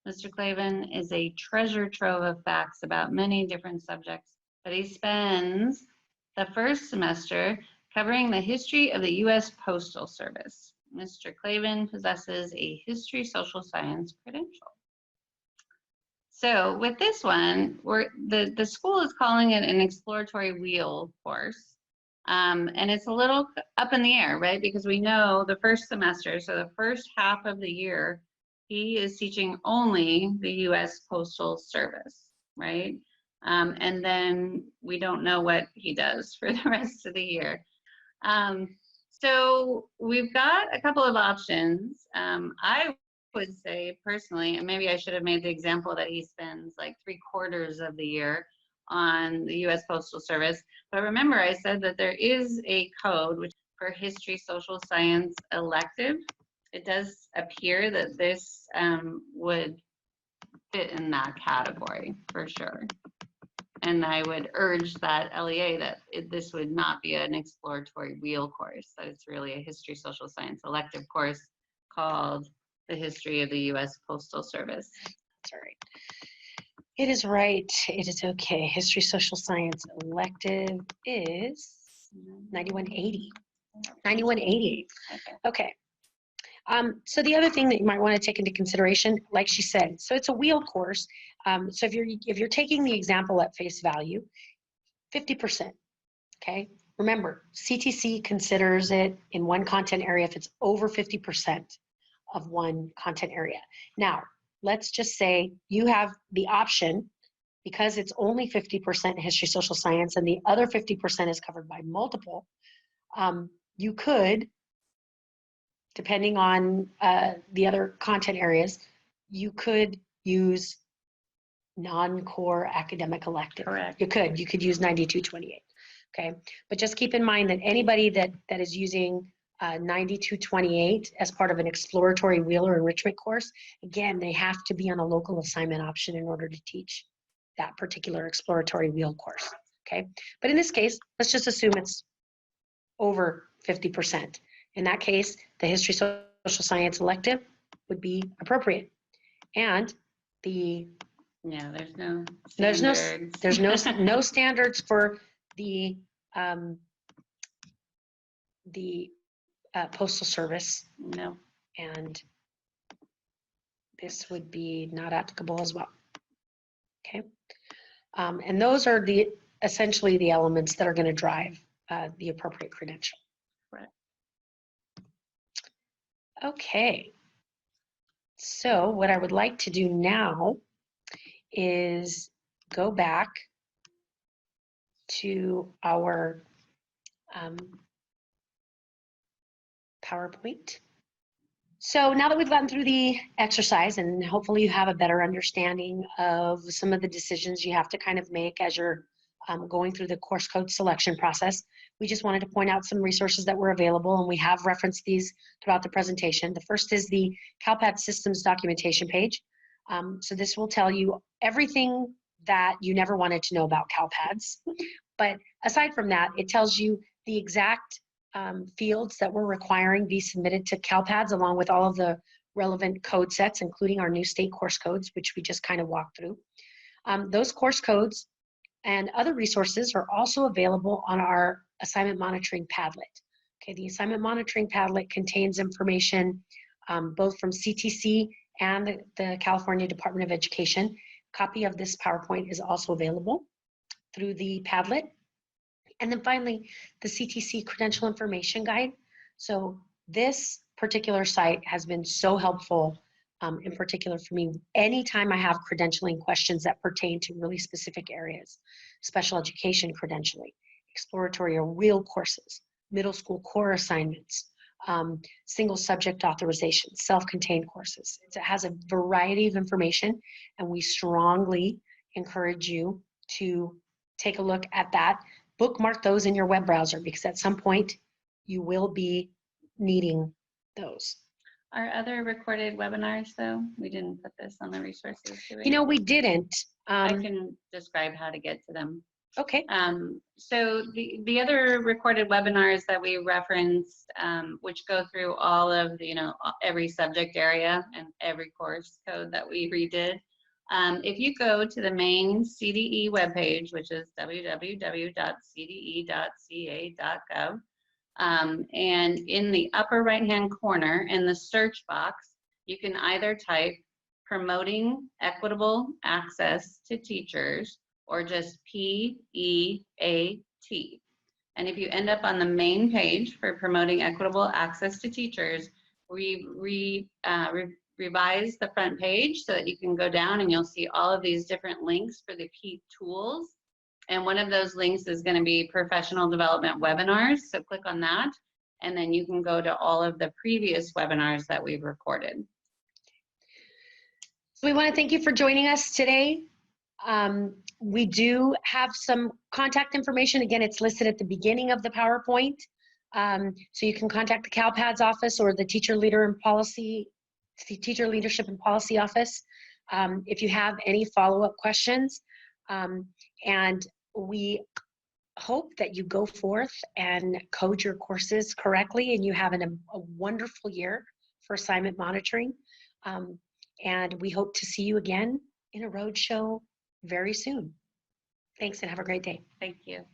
Mr. Clavin is a treasure trove of facts about many different subjects, but he spends the first semester covering the history of the U.S. Postal Service. Mr. Clavin possesses a history social science credential. So with this one, the school is calling it an exploratory wheel course. And it's a little up in the air, right? Because we know the first semester, so the first half of the year, he is teaching only the U.S. Postal Service, right? And then we don't know what he does for the rest of the year. So we've got a couple of options. I would say personally, and maybe I should have made the example that he spends like 3/4 of the year on the U.S. Postal Service. But remember, I said that there is a code which for history, social science elective. It does appear that this would fit in that category for sure. And I would urge that LEA that this would not be an exploratory wheel course, that it's really a history, social science elective course called the History of the U.S. Postal Service. That's all right. It is right. It is okay. History, social science elective is 9180. 9180. Okay. So the other thing that you might want to take into consideration, like she said, so it's a wheel course. So if you're taking the example at face value, 50%. Okay. Remember, CTC considers it in one content area if it's over 50% of one content area. Now, let's just say you have the option, because it's only 50% history, social science, and the other 50% is covered by multiple, you could, depending on the other content areas, you could use non-core academic elective. Correct. You could use 9228, okay? But just keep in mind that anybody that is using 9228 as part of an exploratory wheel or enrichment course, again, they have to be on a local assignment option in order to teach that particular exploratory wheel course, okay? But in this case, let's just assume it's over 50%. In that case, the history, social science elective would be appropriate. And yeah, there's no standards. There's no standards for the Postal Service. No. And this would be not applicable as well. Okay. And those are essentially the elements that are going to drive the appropriate credential. Right. Okay. So what I would like to do now is go back to our PowerPoint. So now that we've gotten through the exercise, and hopefully you have a better understanding of some of the decisions you have to kind of make as you're going through the course code selection process, we just wanted to point out some resources that were available, and we have referenced these throughout the presentation. The first is the CALPADS systems documentation page. So this will tell you everything that you never wanted to know about CALPADS. But aside from that, it tells you the exact fields that we're requiring be submitted to CALPADS, along with all of the relevant code sets, including our new state course codes, which we just kind of walked through. Those course codes and other resources are also available on our assignment monitoring Padlet. Okay, the assignment monitoring Padlet contains information both from CTC and the California Department of Education. A copy of this PowerPoint is also available through the Padlet. And then finally, the CTC Credential Information Guide. So this particular site has been so helpful, in particular for me, anytime I have credentialing questions that pertain to really specific areas: special education credentialing, exploratory or real courses, middle school core assignments, single subject authorization, self-contained courses. It has a variety of information, and we strongly encourage you to take a look at that. Bookmark those in your web browser, because at some point you will be needing those. Our other recorded webinars, though, we didn't put this on the resources, do we? You know, we didn't. I can describe how to get to them. Okay. So the other recorded webinars that we referenced, which go through all of the, every subject area and every course code that we redid. If you go to the main CDE webpage, which is www.cde.ca.gov, and in the upper right-hand corner in the search box, you can either type "Promoting Equitable Access to Teachers" or just PEAT. And if you end up on the main page for Promoting Equitable Access to Teachers, we revise the front page so that you can go down and you'll see all of these different links for the PEAT tools. And one of those links is going to be professional development webinars. So click on that, and then you can go to all of the previous webinars that we've recorded. So we want to thank you for joining us today. We do have some contact information. Again, it's listed at the beginning of the PowerPoint. So you can contact the CalPADS office or the Teacher Leadership and Policy office if you have any follow-up questions. And we hope that you go forth and code your courses correctly, and you have a wonderful year for assignment monitoring. And we hope to see you again in a roadshow very soon. Thanks, and have a great day. Thank you.